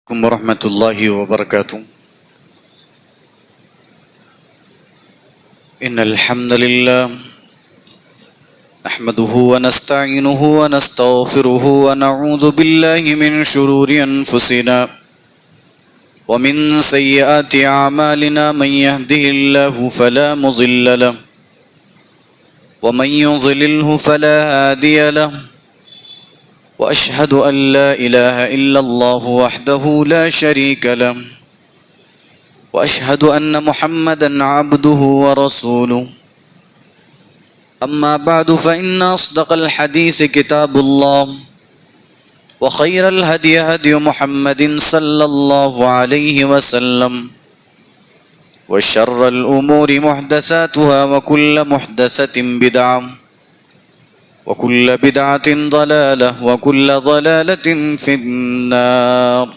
علیکم ورحمۃ اللہ وبرکاتہ۔ ان الحمد للہ نحمده ونستعینه ونستغفره ونعوذ باللہ من شرور انفسنا ومن سیئات اعمالنا، من يهده الله فلا مضل له ومن يضلله فلا هادی له، واشهد ان لا الہ الا اللہ وحدہ لا شریک له، واشهد ان محمدا عبده ورسوله۔ اما بعد فان اصدق الحديث كتاب الله، وخير الهدي هدي محمد صلى الله عليه وسلم، وشر الامور محدثاتها وكل محدثة بدعة، وكل بدعة ضلالة، وكل ضلالة في النار۔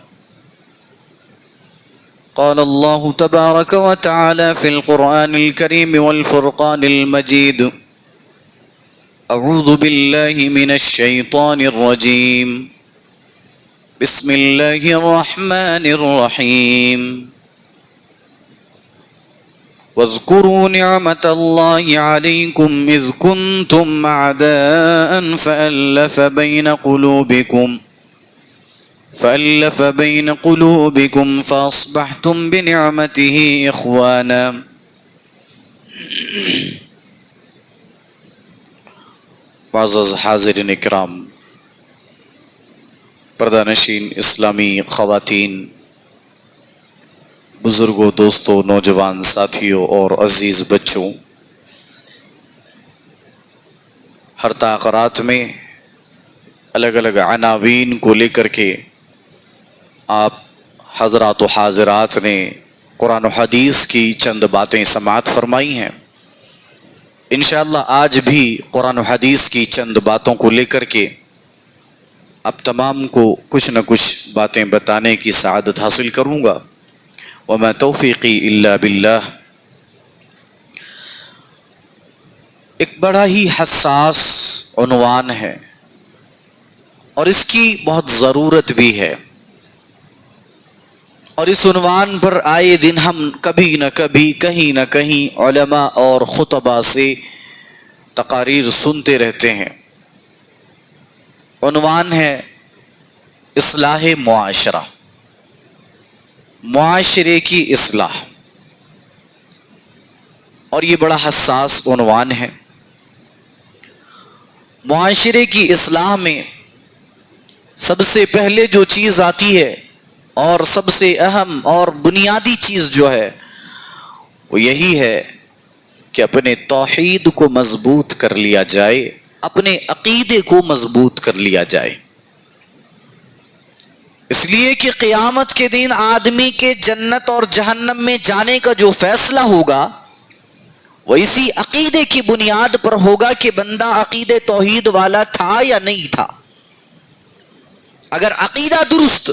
قال الله تبارك وتعالى في القرآن الكريم والفرقان المجيد: أعوذ بالله من الشيطان الرجيم، بسم الله الرحمن الرحيم۔ واذكروا نعمة الله عليكم إذ كنتم أعداء فألف بين قلوبكم فأصبحتم بنعمته إخوانا۔ معزز حاضرین اکرام، پردہ نشین اسلامی خواتین، بزرگوں، دوستوں، نوجوان ساتھیوں اور عزیز بچوں، ہر تقریرات میں الگ الگ عناوین کو لے کر کے آپ حضرات و حاضرات نے قرآن و حدیث کی چند باتیں سماعت فرمائی ہیں۔ انشاءاللہ آج بھی قرآن و حدیث کی چند باتوں کو لے کر کے اب تمام کو کچھ نہ کچھ باتیں بتانے کی سعادت حاصل کروں گا۔ وما توفیقی الا باللہ۔ ایک بڑا ہی حساس عنوان ہے اور اس کی بہت ضرورت بھی ہے، اور اس عنوان پر آئے دن ہم کبھی نہ کبھی کہیں نہ کہیں علماء اور خطباء سے تقاریر سنتے رہتے ہیں۔ عنوان ہے اصلاح معاشرہ، معاشرے کی اصلاح، اور یہ بڑا حساس عنوان ہے۔ معاشرے کی اصلاح میں سب سے پہلے جو چیز آتی ہے اور سب سے اہم اور بنیادی چیز جو ہے وہ یہی ہے کہ اپنے توحید کو مضبوط کر لیا جائے، اپنے عقیدے کو مضبوط کر لیا جائے۔ اس لیے کہ قیامت کے دن آدمی کے جنت اور جہنم میں جانے کا جو فیصلہ ہوگا وہ اسی عقیدے کی بنیاد پر ہوگا کہ بندہ عقیدے توحید والا تھا یا نہیں تھا۔ اگر عقیدہ درست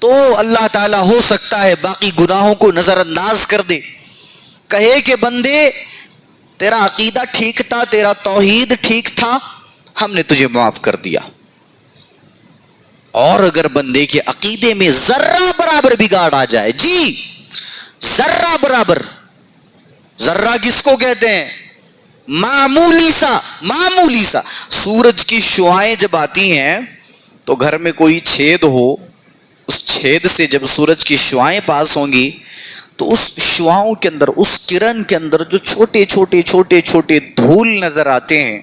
تو اللہ تعالیٰ ہو سکتا ہے باقی گناہوں کو نظر انداز کر دے، کہے کہ بندے تیرا عقیدہ ٹھیک تھا، تیرا توحید ٹھیک تھا، ہم نے تجھے معاف کر دیا۔ اور اگر بندے کے عقیدے میں ذرہ برابر بگاڑ آ جائے، جی ذرہ برابر، ذرہ کس کو کہتے ہیں؟ معمولی سا سورج کی شعاعیں جب آتی ہیں تو گھر میں کوئی چھید ہو، اس چھید سے جب سورج کی شعاعیں پاس ہوں گی تو اس شعاؤں کے اندر، اس کرن کے اندر جو چھوٹے چھوٹے دھول نظر آتے ہیں،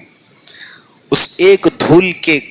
اس ایک دھول کے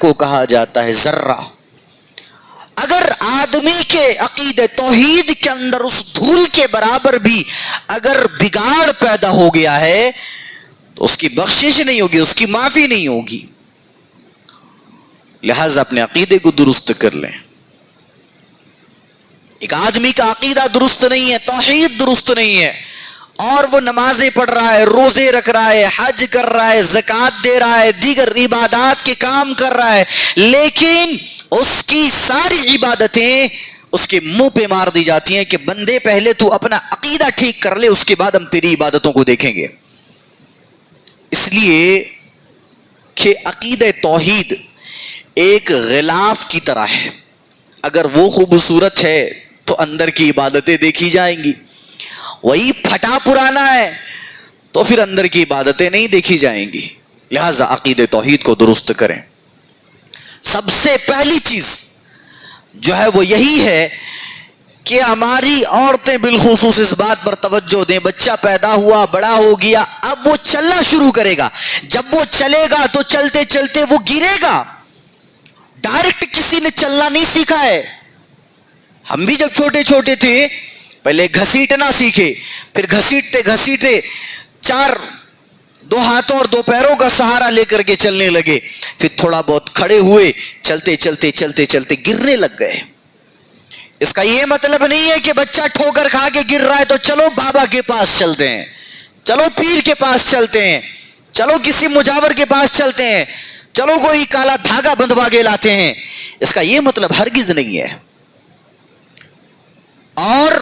کو کہا جاتا ہے ذرہ۔ اگر آدمی کے عقیدے توحید کے اندر اس دھول کے برابر بھی اگر بگاڑ پیدا ہو گیا ہے تو اس کی بخشش نہیں ہوگی، اس کی معافی نہیں ہوگی۔ لہذا اپنے عقیدے کو درست کر لیں۔ ایک آدمی کا عقیدہ درست نہیں ہے، توحید درست نہیں ہے، اور وہ نمازیں پڑھ رہا ہے، روزے رکھ رہا ہے، حج کر رہا ہے، زکوٰۃ دے رہا ہے، دیگر عبادات کے کام کر رہا ہے، لیکن اس کی ساری عبادتیں اس کے منہ پہ مار دی جاتی ہیں کہ بندے پہلے تو اپنا عقیدہ ٹھیک کر لے، اس کے بعد ہم تیری عبادتوں کو دیکھیں گے۔ اس لیے کہ عقیدہ توحید ایک غلاف کی طرح ہے۔ اگر وہ خوبصورت ہے تو اندر کی عبادتیں دیکھی جائیں گی، وہی پھٹا پرانا ہے تو پھر اندر کی عبادتیں نہیں دیکھی جائیں گی۔ لہذا عقید توحید کو درست کریں۔ سب سے پہلی چیز جو ہے وہ یہی ہے کہ ہماری عورتیں بالخصوص اس بات پر توجہ دیں، بچہ پیدا ہوا، بڑا ہو گیا، اب وہ چلنا شروع کرے گا، جب وہ چلے گا تو چلتے چلتے وہ گرے گا۔ ڈائریکٹ کسی نے چلنا نہیں سیکھا ہے۔ ہم بھی جب چھوٹے چھوٹے تھے پہلے گھسیٹنا سیکھے، پھر گھسیٹتے گھسیٹتے دو ہاتھوں اور دو پیروں کا سہارا لے کر کے چلنے لگے، پھر تھوڑا بہت کھڑے ہوئے، چلتے چلتے چلتے چلتے گرنے لگ گئے۔ اس کا یہ مطلب نہیں ہے کہ بچہ ٹھوکر کھا کے گر رہا ہے تو چلو بابا کے پاس چلتے ہیں، چلو پیر کے پاس چلتے ہیں، چلو کسی مجاور کے پاس چلتے ہیں، چلو کوئی کالا دھاگا بندھوا کے لاتے ہیں۔ اس کا یہ مطلب ہرگز نہیں ہے۔ اور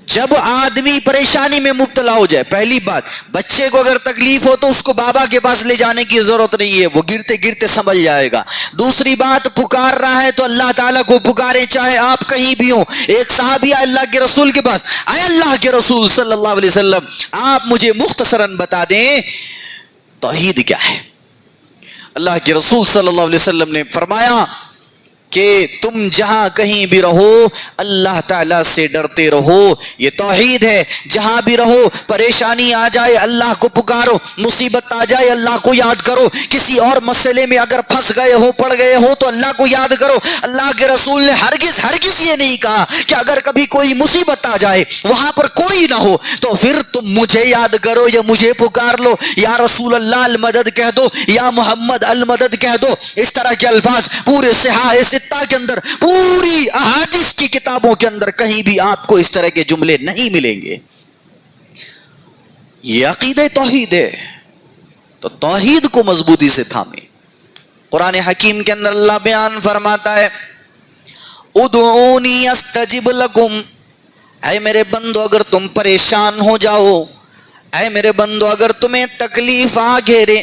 جب آدمی پریشانی میں مبتلا ہو جائے، پہلی بات، بچے کو اگر تکلیف ہو تو اس کو بابا کے پاس لے جانے کی ضرورت نہیں ہے، وہ گرتے گرتے سنبھل جائے گا۔ دوسری بات، پکار رہا ہے تو اللہ تعالیٰ کو پکارے، چاہے آپ کہیں بھی ہوں۔ ایک صحابی آئے اللہ کے رسول کے پاس، اے اللہ کے رسول صلی اللہ علیہ وسلم، آپ مجھے مختصراً بتا دیں توحید کیا ہے؟ اللہ کے رسول صلی اللہ علیہ وسلم نے فرمایا کہ تم جہاں کہیں بھی رہو اللہ تعالیٰ سے ڈرتے رہو، یہ توحید ہے۔ جہاں بھی رہو، پریشانی آ جائے اللہ کو پکارو، مصیبت آ جائے اللہ کو یاد کرو، کسی اور مسئلے میں اگر پھنس گئے ہو، پڑ گئے ہو تو اللہ کو یاد کرو۔ اللہ کے رسول نے ہرگز ہرگز یہ نہیں کہا کہ اگر کبھی کوئی مصیبت آ جائے وہاں پر کوئی نہ ہو تو پھر تم مجھے یاد کرو یا مجھے پکار لو، یا رسول اللہ المدد کہہ دو، یا محمد المدد کہہ دو۔ اس طرح کے الفاظ پورے صحاح ستہ کے اندر، پوری احادیث کی کتابوں کے اندر کہیں بھی آپ کو اس طرح کے جملے نہیں ملیں گے۔ یہ عقیدہ توحید ہے، تو توحید کو مضبوطی سے تھامیں۔ قرآن حکیم کے اندر اللہ بیان فرماتا ہے، ادعونی استجب لکم، اے میرے بندو اگر تم پریشان ہو جاؤ، اے میرے بندو اگر تمہیں تکلیف آ گھیرے،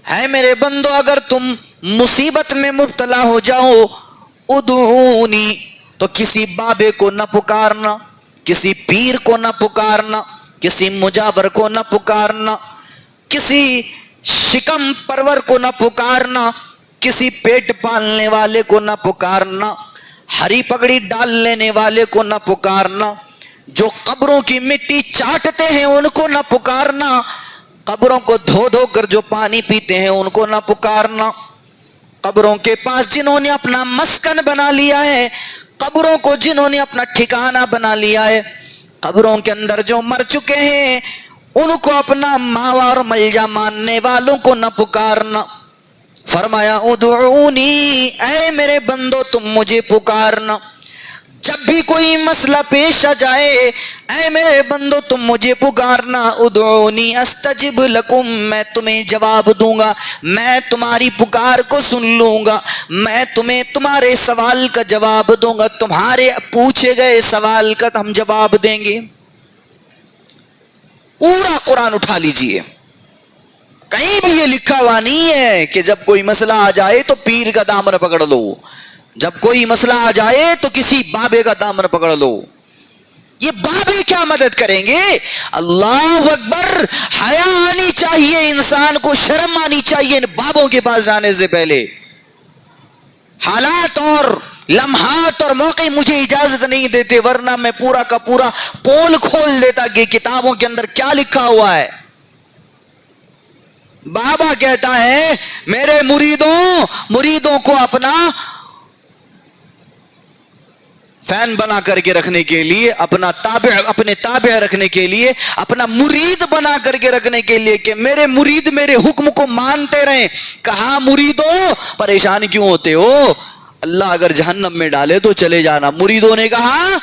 اے میرے بندو اگر تم مصیبت میں مبتلا ہو جاؤ، ادعونی، تو کسی بابے کو نہ پکارنا، کسی پیر کو نہ پکارنا، کسی مجاور کو نہ پکارنا، کسی شکم پرور کو نہ پکارنا، کسی پیٹ پالنے والے کو نہ پکارنا، ہری پگڑی ڈال لینے والے کو نہ پکارنا، جو قبروں کی مٹی چاٹتے ہیں ان کو نہ پکارنا، قبروں کو دھو دھو کر جو پانی پیتے ہیں ان کو نہ پکارنا، قبروں کے پاس جنہوں نے اپنا مسکن بنا لیا ہے، قبروں کو جنہوں نے اپنا ٹھکانہ بنا لیا ہے، قبروں کے اندر جو مر چکے ہیں ان کو اپنا ماوا اور ملجا ماننے والوں کو نہ پکارنا۔ فرمایا ادعونی، اے میرے بندو تم مجھے پکارنا، جب بھی کوئی مسئلہ پیش آ جائے اے میرے بندو تم مجھے پکارنا، ادعونی استجب لکم، میں تمہیں جواب دوں گا، میں تمہاری پکار کو سن لوں گا، میں تمہیں تمہارے سوال کا جواب دوں گا، تمہارے پوچھے گئے سوال کا ہم جواب دیں گے۔ پورا قرآن اٹھا لیجئے، کہیں بھی یہ لکھا ہوا نہیں ہے کہ جب کوئی مسئلہ آ جائے تو پیر کا دامن پکڑ لو، جب کوئی مسئلہ آ جائے تو کسی بابے کا دامن پکڑ لو۔ یہ بابے کیا مدد کریں گے؟ اللہ اکبر، حیا آنی چاہیے، انسان کو شرم آنی چاہیے ان بابوں کے پاس جانے سے پہلے۔ حالات اور لمحات اور موقع مجھے اجازت نہیں دیتے، ورنہ میں پورا کا پورا پول کھول دیتا کہ کتابوں کے اندر کیا لکھا ہوا ہے۔ بابا کہتا ہے میرے مریدوں کو اپنا فین بنا کر کے رکھنے کے لیے، اپنے تابع رکھنے کے لیے، اپنا مرید بنا کر کے رکھنے کے لیے کہ میرے مرید میرے حکم کو مانتے رہیں۔ کہا مریدوں پریشان کیوں ہوتے ہو؟ اللہ اگر جہنم میں ڈالے تو چلے جانا۔ مریدوں نے کہا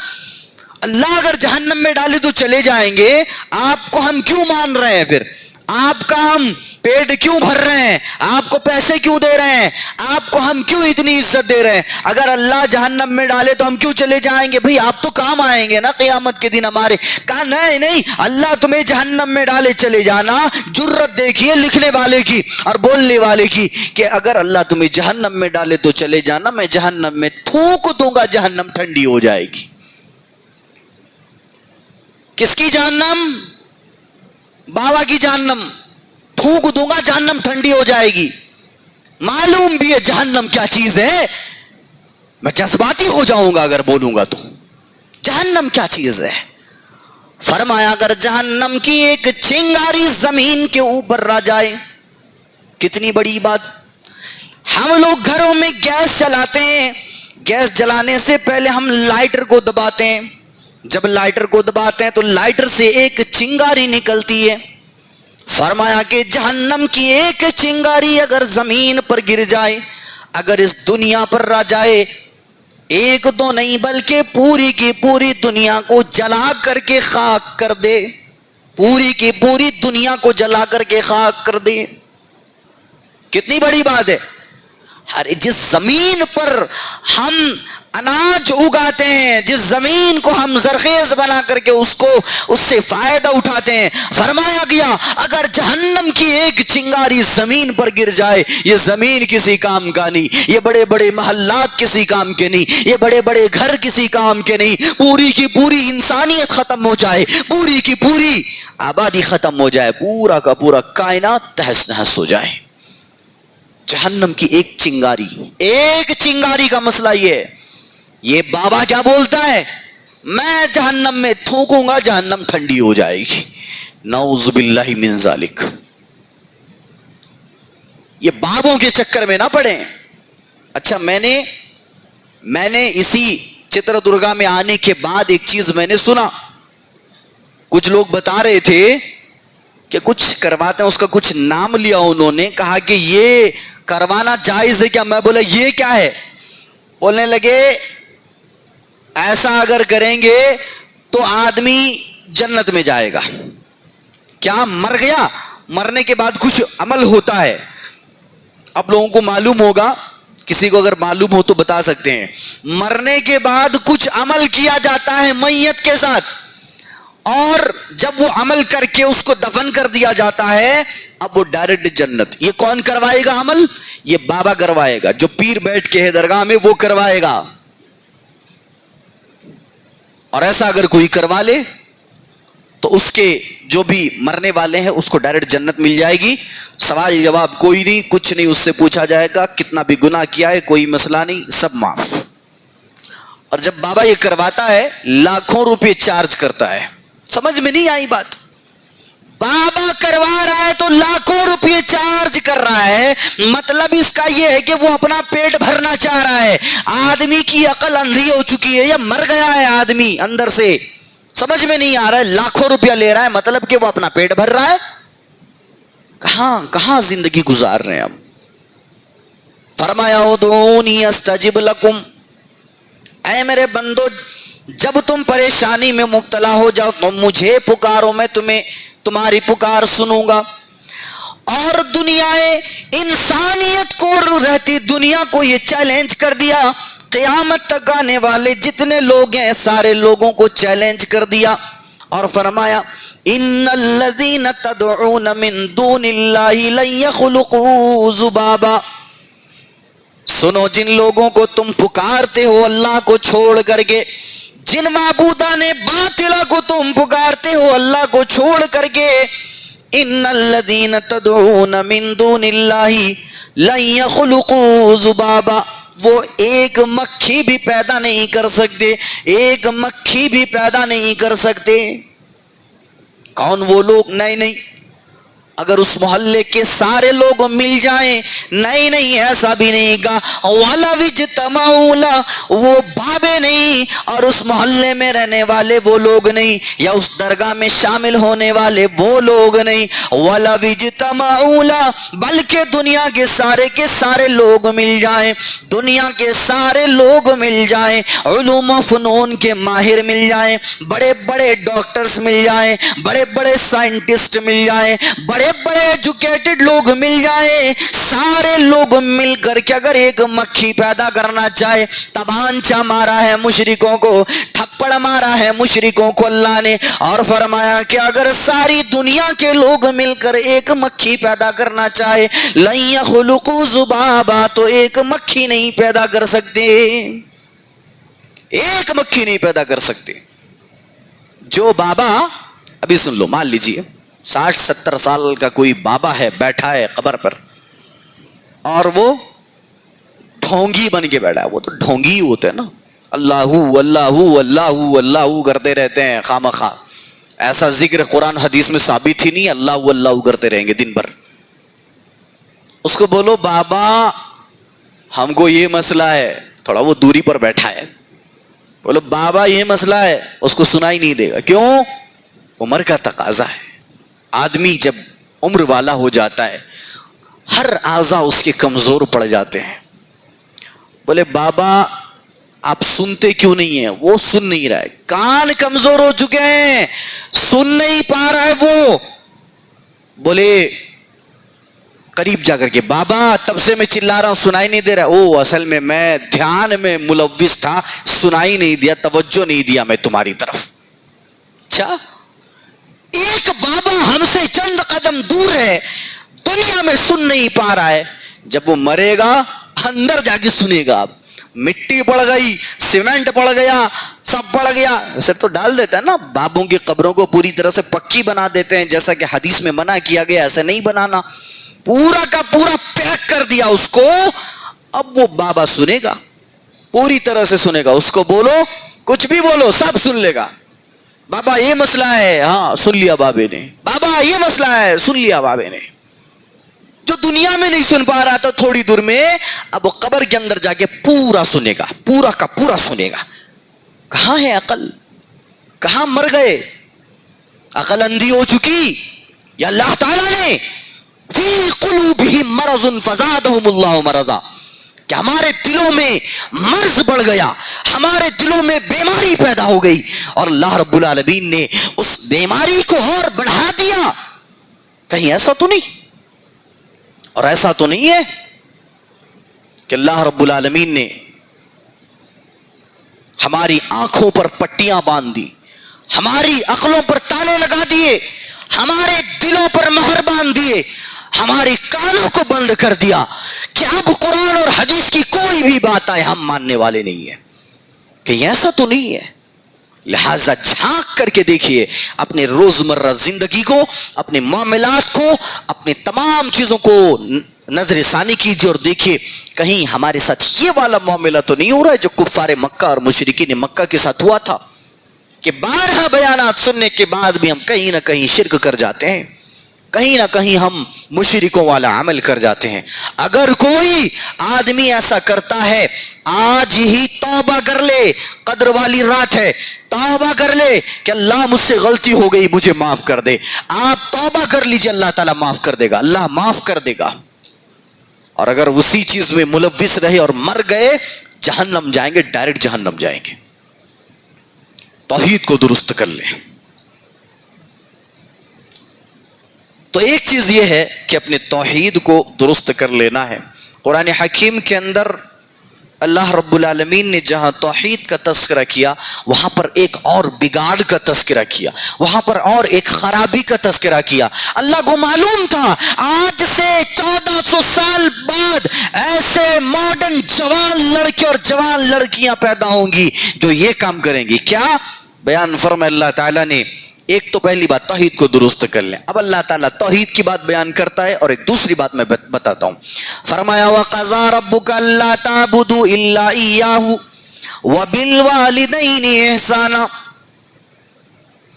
اللہ اگر جہنم میں ڈالے تو چلے جائیں گے، آپ کو ہم کیوں مان رہے ہیں؟ پھر آپ کا ہم پیٹ کیوں بھر رہے ہیں, آپ کو پیسے کیوں دے رہے ہیں, آپ کو ہم کیوں اتنی عزت دے رہے ہیں, اگر اللہ جہنم میں ڈالے تو ہم کیوں چلے جائیں گے, بھئی آپ تو کام آئیں گے نا قیامت کے دن ہمارے. کہا نہیں نہیں, اللہ تمہیں جہنم میں ڈالے چلے جانا. جرت دیکھیے لکھنے والے کی اور بولنے والے کی کہ اگر اللہ تمہیں جہنم میں ڈالے تو چلے جانا, میں جہنم میں تھوک دوں گا, جہنم ٹھنڈی ہو جائے گی. کس کی جہنم؟ بابا کی جہنم. تھوک دوں گا جہنم ٹھنڈی ہو جائے گی. معلوم بھی ہے جہنم کیا چیز ہے, میں جذباتی ہو جاؤں گا اگر بولوں گا تو. جہنم کیا چیز ہے؟ فرمایا اگر جہنم کی ایک چنگاری زمین کے اوپر رہ جائے, کتنی بڑی بات. ہم لوگ گھروں میں گیس جلاتے ہیں, گیس جلانے سے پہلے ہم لائٹر کو دباتے ہیں. جب لائٹر کو دباتے ہیں تو لائٹر سے ایک چنگاری نکلتی ہے. فرمایا کہ جہنم کی ایک چنگاری اگر زمین پر گر جائے, اگر اس دنیا پر رہ جائے, ایک دو نہیں بلکہ پوری کی پوری دنیا کو جلا کر کے خاک کر دے, پوری کی پوری دنیا کو جلا کر کے خاک کر دے. کتنی بڑی بات ہے. ارے جس زمین پر ہم اناج اگاتے ہیں, جس زمین کو ہم زرخیز بنا کر کے اس سے فائدہ اٹھاتے ہیں, فرمایا گیا اگر جہنم کی ایک چنگاری زمین پر گر جائے, یہ زمین کسی کام کا نہیں, یہ بڑے بڑے محلات کسی کام کے نہیں, یہ بڑے بڑے گھر کسی کام کے نہیں, پوری کی پوری انسانیت ختم ہو جائے, پوری کی پوری آبادی ختم ہو جائے, پورا کا پورا کائنات تہس نہس ہو جائے. جہنم کی ایک چنگاری, ایک چنگاری کا مسئلہ یہ ہے. یہ بابا کیا بولتا ہے, میں جہنم میں تھوکوں گا جہنم ٹھنڈی ہو جائے گی. نعوذ باللہ من ذالک. یہ بابوں کے چکر میں نہ پڑیں. اچھا میں نے اسی چتر درگا میں آنے کے بعد ایک چیز میں نے سنا, کچھ لوگ بتا رہے تھے کہ کچھ کرواتے ہیں, اس کا کچھ نام لیا انہوں نے, کہا کہ یہ کروانا جائز ہے کیا؟ میں بولا یہ کیا ہے؟ بولنے لگے ایسا اگر کریں گے تو آدمی جنت میں جائے گا. کیا مر گیا, مرنے کے بعد کچھ عمل ہوتا ہے. آپ لوگوں کو معلوم ہوگا, کسی کو اگر معلوم ہو تو بتا سکتے ہیں. مرنے کے بعد کچھ عمل کیا جاتا ہے میت کے ساتھ, اور جب وہ عمل کر کے اس کو دفن کر دیا جاتا ہے, اب وہ ڈائریکٹ جنت. یہ کون کروائے گا عمل؟ یہ بابا کروائے گا, جو پیر بیٹھ کے ہے درگاہ میں وہ کروائے گا. اور ایسا اگر کوئی کروا لے تو اس کے جو بھی مرنے والے ہیں اس کو ڈائریکٹ جنت مل جائے گی. سوال جواب کوئی نہیں, کچھ نہیں اس سے پوچھا جائے گا, کتنا بھی گناہ کیا ہے کوئی مسئلہ نہیں, سب معاف. اور جب بابا یہ کرواتا ہے لاکھوں روپے چارج کرتا ہے. سمجھ میں نہیں آئی بات؟ بابا کروا رہا ہے تو لاکھوں روپے چارج کر رہا ہے. مطلب اس کا یہ ہے کہ وہ اپنا پیٹ بھرنا چاہ رہا ہے. آدمی کی عقل اندھی ہو چکی ہے, یہ مر گیا ہے آدمی اندر سے, سمجھ میں نہیں آ رہا ہے. لاکھوں روپیہ لے رہا ہے, مطلب کہ وہ اپنا پیٹ بھر رہا ہے. کہاں زندگی گزار رہے ہیں ہم. فرمایا ادعونی استجب لکم, اے میرے بندو جب تم پریشانی میں مبتلا ہو جاؤ تو مجھے پکارو, میں تمہاری پکار سنوں گا. اور دنیا انسانیت کو رہتی دنیا کو یہ چیلنج کر دیا, قیامت تک آنے والے جتنے لوگ ہیں سارے لوگوں کو چیلنج کر دیا. اور فرمایا ان الذین تدعون من دون اللہ لن یخلقوا ذبابا, سنو جن لوگوں کو تم پکارتے ہو اللہ کو چھوڑ کر کے, جن معبودان باطلہ کو تم پکارتے ہو اللہ کو چھوڑ کر کے, ان الذین تدعون من دون اللہ لن یخلقوا ذبابا, وہ ایک مکھی بھی پیدا نہیں کر سکتے, ایک مکھی بھی پیدا نہیں کر سکتے. کون وہ لوگ؟ نہیں, اگر اس محلے کے سارے لوگ مل جائیں, نہیں نہیں ایسا بھی نہیں کہا وَلَوِ اجْتَمَعُوا لَهُ، وہ بابے نہیں اور اس محلے میں رہنے والے وہ لوگ نہیں یا اس درگاہ میں شامل ہونے والے وہ لوگ نہیں، وَلَوِ اجْتَمَعُوا لَهُ، بلکہ دنیا کے سارے لوگ مل جائیں، دنیا کے سارے لوگ مل جائیں، علوم و فنون کے ماہر مل جائیں، بڑے بڑے ڈاکٹرز مل جائیں، بڑے بڑے سائنٹسٹ مل جائیں، بڑے بڑے ایجوکیٹڈ لوگ مل جائیں، سارے لوگ مل کر کے اگر ایک مکھی پیدا کرنا چاہے، تبانچہ مارا ہے مشرکوں کو، تھپڑ مارا ہے مشرکوں کو اللہ نے، اور فرمایا کہ اگر ساری دنیا کے لوگ مل کر ایک مکھی پیدا کرنا چاہے لن یخلقوا ذبابا، تو ایک مکھی نہیں پیدا کر سکتے، ایک مکھی نہیں پیدا کر سکتے۔ جو بابا، ابھی سن لو، مان لیجئے 60-70 سال کا کوئی بابا ہے بیٹھا ہے قبر پر اور وہ ڈھونگی بن کے بیٹھا ہے، وہ تو ڈھونگی ہی ہوتے ہیں نا، اللہ اللہ اللہ اللہ کرتے رہتے ہیں خامخواہ، ایسا ذکر قرآن حدیث میں ثابت ہی نہیں، اللہ اللہ کرتے رہیں گے دن بھر۔ اس کو بولو بابا ہم کو یہ مسئلہ ہے، تھوڑا وہ دوری پر بیٹھا ہے، بولو بابا یہ مسئلہ ہے، اس کو سنائی نہیں دے گا، کیوں؟ عمر کا تقاضا ہے، آدمی جب عمر والا ہو جاتا ہے ہر اعضاء اس کے کمزور پڑ جاتے ہیں۔ بولے بابا آپ سنتے کیوں نہیں ہیں؟ وہ سن نہیں رہا ہے، کان کمزور ہو چکے ہیں، سن نہیں پا رہا ہے وہ۔ بولے قریب جا کر کے بابا تب سے میں چلا رہا ہوں سنائی نہیں دے رہا، او اصل میں دھیان میں ملوث تھا، سنائی نہیں دیا، توجہ نہیں دیا میں تمہاری طرف۔ اچھا، ایک بابا ہم سے چند قدم دور ہے، دنیا میں سن نہیں پا رہا ہے، جب وہ مرے گا اندر جا کے سنے گا۔ اب مٹی پڑ گئی، سیمنٹ پڑ گیا، سب پڑ گیا، پھر تو ڈال دیتا ہے نا، بابوں کی قبروں کو پوری طرح سے پکی بنا دیتے ہیں، جیسا کہ حدیث میں منع کیا گیا ایسے نہیں بنانا، پورا کا پورا پیک کر دیا اس کو۔ اب وہ بابا سنے گا، پوری طرح سے سنے گا، اس کو بولو کچھ بھی بولو سب سن لے گا۔ بابا یہ مسئلہ ہے، ہاں سن لیا بابے نے، بابا یہ مسئلہ ہے، سن لیا بابے نے۔ جو دنیا میں نہیں سن پا رہا تھا تھوڑی دور میں، اب وہ قبر کے اندر جا کے پورا سنے گا، پورا کا پورا سنے گا۔ کہاں ہے عقل؟ کہاں مر گئے؟ عقل اندھی ہو چکی، یا اللہ تعالیٰ نے فی قلوبہم مرض فزادہم اللہ مرضا، کہ ہمارے دلوں میں مرض بڑھ گیا، ہمارے دلوں میں بیماری پیدا ہو گئی، اور اللہ رب العالمین نے اس بیماری کو اور بڑھا دیا۔ کہیں ایسا تو نہیں؟ اور ایسا تو نہیں ہے کہ اللہ رب العالمین نے ہماری آنکھوں پر پٹیاں باندھ دی، ہماری عقلوں پر تالے لگا دیے، ہمارے دلوں پر مہر باندھ دیے، ہمارے کانوں کو بند کر دیا کہ اب قرآن اور حدیث کی کوئی بھی بات آئے ہم ماننے والے نہیں ہیں؟ کہ ایسا تو نہیں ہے۔ لہذا جھانک کر کے دیکھیے اپنے روزمرہ زندگی کو، اپنے معاملات کو، اپنے تمام چیزوں کو نظر ثانی کیجیے اور دیکھیے کہیں ہمارے ساتھ یہ والا معاملہ تو نہیں ہو رہا ہے جو کفار مکہ اور مشرکین مکہ کے ساتھ ہوا تھا، کہ بارہا بیانات سننے کے بعد بھی ہم کہیں نہ کہیں شرک کر جاتے ہیں، کہیں نہ کہیں ہم مشرکوں والا عمل کر جاتے ہیں۔ اگر کوئی آدمی ایسا کرتا ہے آج ہی توبہ کر لے، قدر والی رات ہے، توبہ کر لے کہ اللہ مجھ سے غلطی ہو گئی مجھے معاف کر دے۔ آپ توبہ کر لیجئے، اللہ تعالیٰ معاف کر دے گا، اللہ معاف کر دے گا۔ اور اگر اسی چیز میں ملوث رہے اور مر گئے، جہنم جائیں گے، ڈائریکٹ جہنم جائیں گے۔ توحید کو درست کر لیں۔ تو ایک چیز یہ ہے کہ اپنے توحید کو درست کر لینا ہے۔ قرآن حکیم کے اندر اللہ رب العالمین نے جہاں توحید کا تذکرہ کیا، وہاں پر ایک اور بگاڑ کا تذکرہ کیا، وہاں پر اور ایک خرابی کا تذکرہ کیا۔ اللہ کو معلوم تھا آج سے 1400 سال بعد ایسے ماڈرن جوان لڑکے اور جوان لڑکیاں پیدا ہوں گی جو یہ کام کریں گی۔ کیا بیان فرمایا اللہ تعالیٰ نے؟ ایک تو پہلی بات توحید کو درست کر لیں۔ اب اللہ تعالیٰ توحید کی بات بیان کرتا ہے اور ایک دوسری بات میں بتاتا ہوں۔ فرمایا وَقَضَىٰ رَبُّكَ أَلَّا تَعْبُدُوا إِلَّا إِيَّاهُ وَبِالْوَالِدَيْنِ إِحْسَانًا،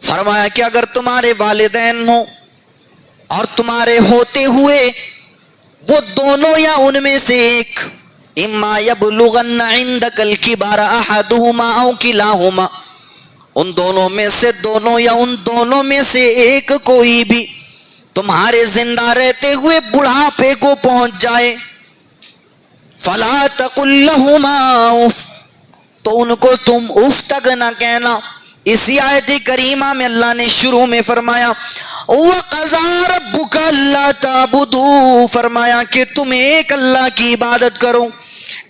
فرمایا کہ اگر تمہارے والدین ہوں اور تمہارے ہوتے ہوئے وہ دونوں یا ان میں سے ایک، اما یبلغن عندک الکبر احدہما او کلاہما، ان دونوں میں سے دونوں یا ان دونوں میں سے ایک کوئی بھی تمہارے زندہ رہتے ہوئے بڑھاپے کو پہنچ جائے، فلا تقل لہما اف، تو ان کو تم اف تک نہ کہنا۔ اسی آیت کریمہ میں اللہ نے شروع میں فرمایا وَقَضَىٰ رَبُّكَ أَلَّا تَعْبُدُوا، فرمایا کہ تم ایک اللہ کی عبادت کرو،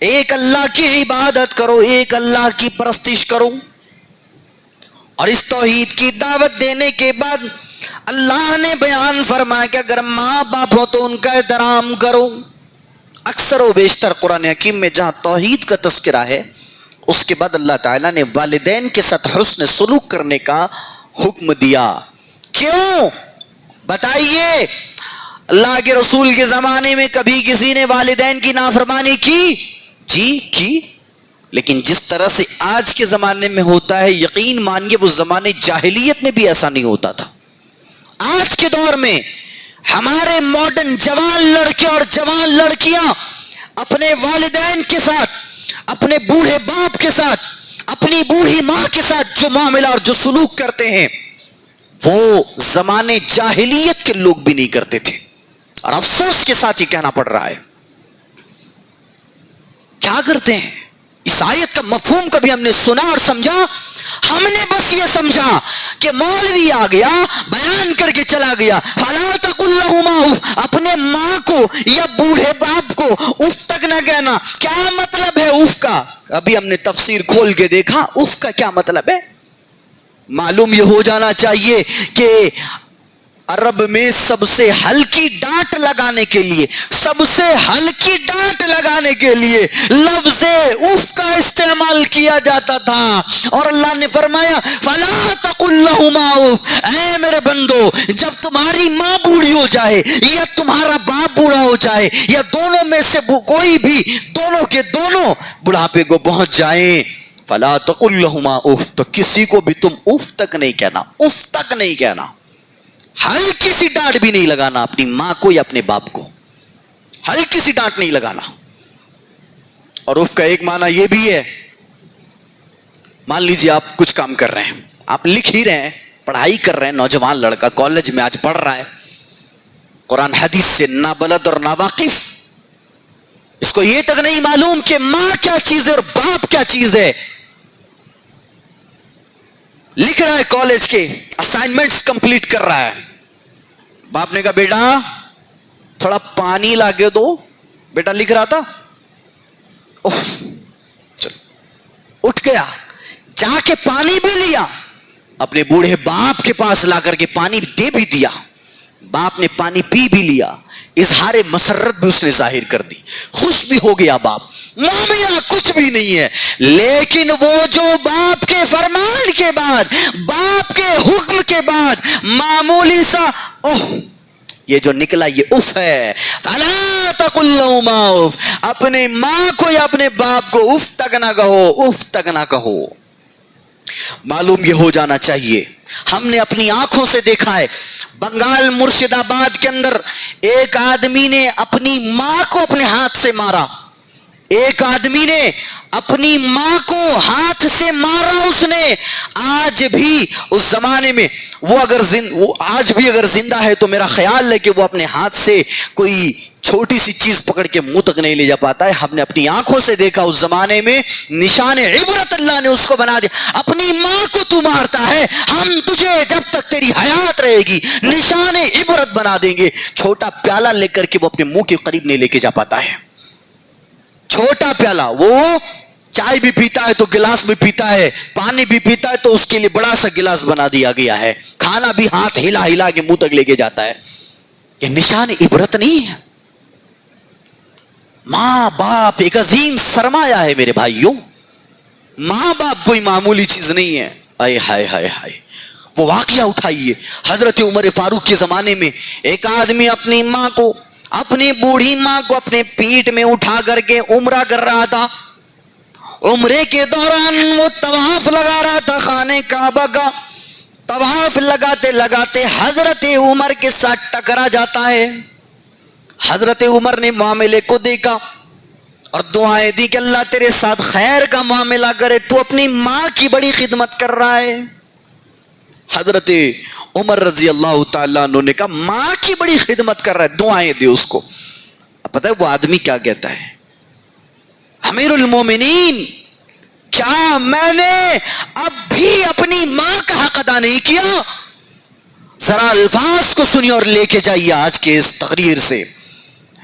ایک اللہ کی عبادت کرو، ایک اللہ کی پرستش کرو۔ اور اس توحید کی دعوت دینے کے بعد اللہ نے بیان فرمایا کہ اگر ماں باپ ہو تو ان کا احترام کرو۔ اکثر و بیشتر قرآن حکیم میں جہاں توحید کا تذکرہ ہے اس کے بعد اللہ تعالیٰ نے والدین کے ساتھ حسن سلوک کرنے کا حکم دیا۔ کیوں بتائیے؟ اللہ کے رسول کے زمانے میں کبھی کسی نے والدین کی نافرمانی کی؟ جی کی، لیکن جس طرح سے آج کے زمانے میں ہوتا ہے یقین مانیے وہ زمانے جاہلیت میں بھی ایسا نہیں ہوتا تھا۔ آج کے دور میں ہمارے ماڈرن جوان لڑکے اور جوان لڑکیاں اپنے والدین کے ساتھ، اپنے بوڑھے باپ کے ساتھ، اپنی بوڑھی ماں کے ساتھ جو معاملہ اور جو سلوک کرتے ہیں وہ زمانے جاہلیت کے لوگ بھی نہیں کرتے تھے، اور افسوس کے ساتھ یہ کہنا پڑ رہا ہے۔ کیا کرتے ہیں؟ اس آیت کا مفہوم کبھی ہم نے سنا اور سمجھا؟ ہم نے بس یہ سمجھا کہ مولوی آ گیا بیان کر کے چلا گیا، فلا تقل لہما اف، اپنے ماں کو یا بوڑھے باپ کو اف تک نہ کہنا۔ کیا مطلب ہے اف کا؟ ابھی ہم نے تفسیر کھول کے دیکھا اف کا کیا مطلب ہے۔ معلوم یہ ہو جانا چاہیے کہ عرب میں سب سے ہلکی ڈانٹ لگانے کے لیے، سب سے ہلکی ڈانٹ لگانے کے لیے لفظ اف کا استعمال کیا جاتا تھا، اور اللہ نے فرمایا فلا تقل لہما اف، اے میرے بندو جب تمہاری ماں بوڑھی ہو جائے یا تمہارا باپ بوڑھا ہو جائے یا دونوں میں سے کوئی بھی دونوں کے دونوں بڑھاپے کو پہنچ جائیں، فلا تقل لہما اف، تو کسی کو بھی تم اف تک نہیں کہنا، اف تک نہیں کہنا، ہلکی سی ڈانٹ بھی نہیں لگانا اپنی ماں کو یا اپنے باپ کو، ہلکی سی ڈانٹ نہیں لگانا۔ اور اف کا ایک معنی یہ بھی ہے، مان لیجیے آپ کچھ کام کر رہے ہیں، آپ لکھ ہی رہے ہیں، پڑھائی کر رہے ہیں، نوجوان لڑکا کالج میں آج پڑھ رہا ہے، قرآن حدیث سے نابلد اور ناواقف، اس کو یہ تک نہیں معلوم کہ ماں کیا چیز ہے اور باپ کیا چیز ہے، لکھ رہا ہے کالج کے اسائنمنٹس کمپلیٹ کر رہا ہے، باپ نے کہا بیٹا تھوڑا پانی لا کے دو، بیٹا لکھ رہا تھا، چلو اٹھ گیا، جا کے پانی بھی لیا، اپنے بوڑھے باپ کے پاس لا کر کے پانی دے بھی دیا، باپ نے پانی پی بھی لیا، اظہار مسرت بھی اس نے ظاہر کر دی، خوش بھی ہو گیا باپ، معاملہ کچھ بھی نہیں ہے، لیکن وہ جو باپ کے فرمان کے بعد، باپ کے حکم کے بعد معمولی سا یہ جو نکلا یہ اف ہے، فلا تقل لہما اف، اپنے ماں کو یا اپنے باپ کو اف تک نہ کہو، اف تک نہ کہو۔ معلوم یہ ہو جانا چاہیے، ہم نے اپنی آنکھوں سے دیکھا ہے بنگال مرشد آباد کے اندر ایک آدمی نے اپنی ماں کو اپنے ہاتھ سے مارا، ایک آدمی نے اپنی ماں کو ہاتھ سے مارا، اس نے آج بھی اس زمانے میں وہ آج بھی اگر زندہ ہے تو میرا خیال ہے کہ وہ اپنے ہاتھ سے کوئی چھوٹی سی چیز پکڑ کے منہ تک نہیں لے جا پاتا ہے۔ ہم نے اپنی آنکھوں سے دیکھا اس زمانے میں نشان عبرت اللہ نے اس کو بنا دیا، اپنی ماں کو تو مارتا ہے، ہم تجھے جب تک تیری حیات رہے گی نشان عبرت بنا دیں گے۔ چھوٹا پیالہ لے کر کے وہ اپنے منہ کے قریب نہیں لے کے جا پاتا ہے، چھوٹا پیالہ، وہ چائے بھی پیتا ہے تو گلاس بھی پیتا ہے، پانی بھی پیتا ہے تو اس کے لیے بڑا سا گلاس بنا دیا گیا ہے، کھانا بھی ہاتھ ہلا ہلا کے منہ تک لے کے جاتا ہے۔ یہ نشان عبرت نہیں ہے؟ ماں باپ ایک عظیم سرمایہ ہے میرے بھائیوں، ماں باپ کوئی معمولی چیز نہیں ہے۔ آئے ہائے ہائے ہائے، وہ واقعہ اٹھائیے حضرت عمر فاروق کے زمانے میں ایک آدمی اپنی ماں کو، اپنی بوڑھی ماں کو اپنے پیٹ میں اٹھا کر کے عمرہ کر رہا تھا، عمرے کے دوران وہ طواف لگا رہا تھا خانے کعبہ کا، طواف لگاتے لگاتے حضرت عمر کے ساتھ ٹکرا جاتا ہے، حضرت عمر نے معاملے کو دیکھا اور دعائیں دی کہ اللہ تیرے ساتھ خیر کا معاملہ کرے، تو اپنی ماں کی بڑی خدمت کر رہا ہے۔ حضرت عمر رضی اللہ تعالیٰ عنہ نے کہا ماں کی بڑی خدمت کر رہا ہے، دعائیں دے اس کو۔ اب پتہ ہے وہ آدمی کیا کہتا ہے، امیر المومنین کیا میں نے اب بھی اپنی ماں کا حق ادا نہیں کیا؟ ذرا الفاظ کو سنیے اور لے کے جائیے آج کے اس تقریر سے۔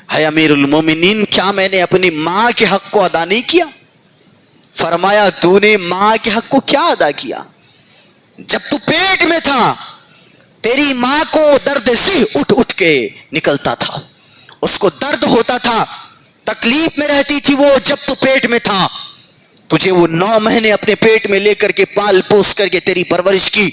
اے امیر المومنین کیا میں نے اپنی ماں کے حق کو ادا نہیں کیا؟ فرمایا تو نے ماں کے حق کو کیا ادا کیا؟ جب تو پیٹ میں تھا تیری ماں کو درد سی اٹھ اٹھ کے نکلتا تھا، اس کو درد ہوتا تھا، تکلیف میں رہتی تھی وہ جب تو پیٹ میں تھا، تجھے وہ 9 مہینے اپنے پیٹ میں لے کر کے پال پوس کر کے تیری پرورش کی،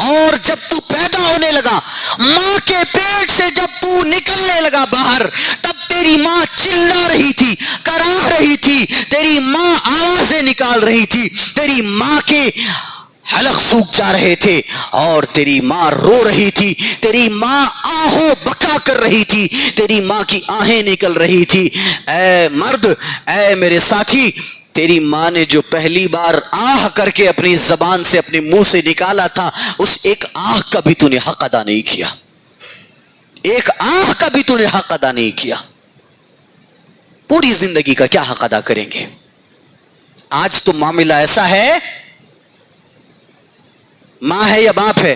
اور جب تو پیدا ہونے لگا ماں کے پیٹ سے جب تو نکلنے لگا باہر، تب تیری ماں چلا رہی تھی، کرا رہی تھی، تیری ماں آوازیں نکال رہی تھی، تیری ماں کے حلق سوکھ جا رہے تھے اور تیری ماں رو رہی تھی، تیری ماں آہو بکا کر رہی تھی، تیری ماں کی آہیں نکل رہی تھی۔ اے مرد، اے میرے ساتھی، تیری ماں نے جو پہلی بار آہ کر کے اپنی زبان سے اپنے منہ سے نکالا تھا، اس ایک آہ کا بھی تو نے حق ادا نہیں کیا، ایک آہ کا بھی تو نے حق ادا نہیں کیا۔ پوری زندگی کا کیا حق ادا کریں گے؟ آج تو معاملہ ایسا ہے، ماں ہے یا باپ ہے،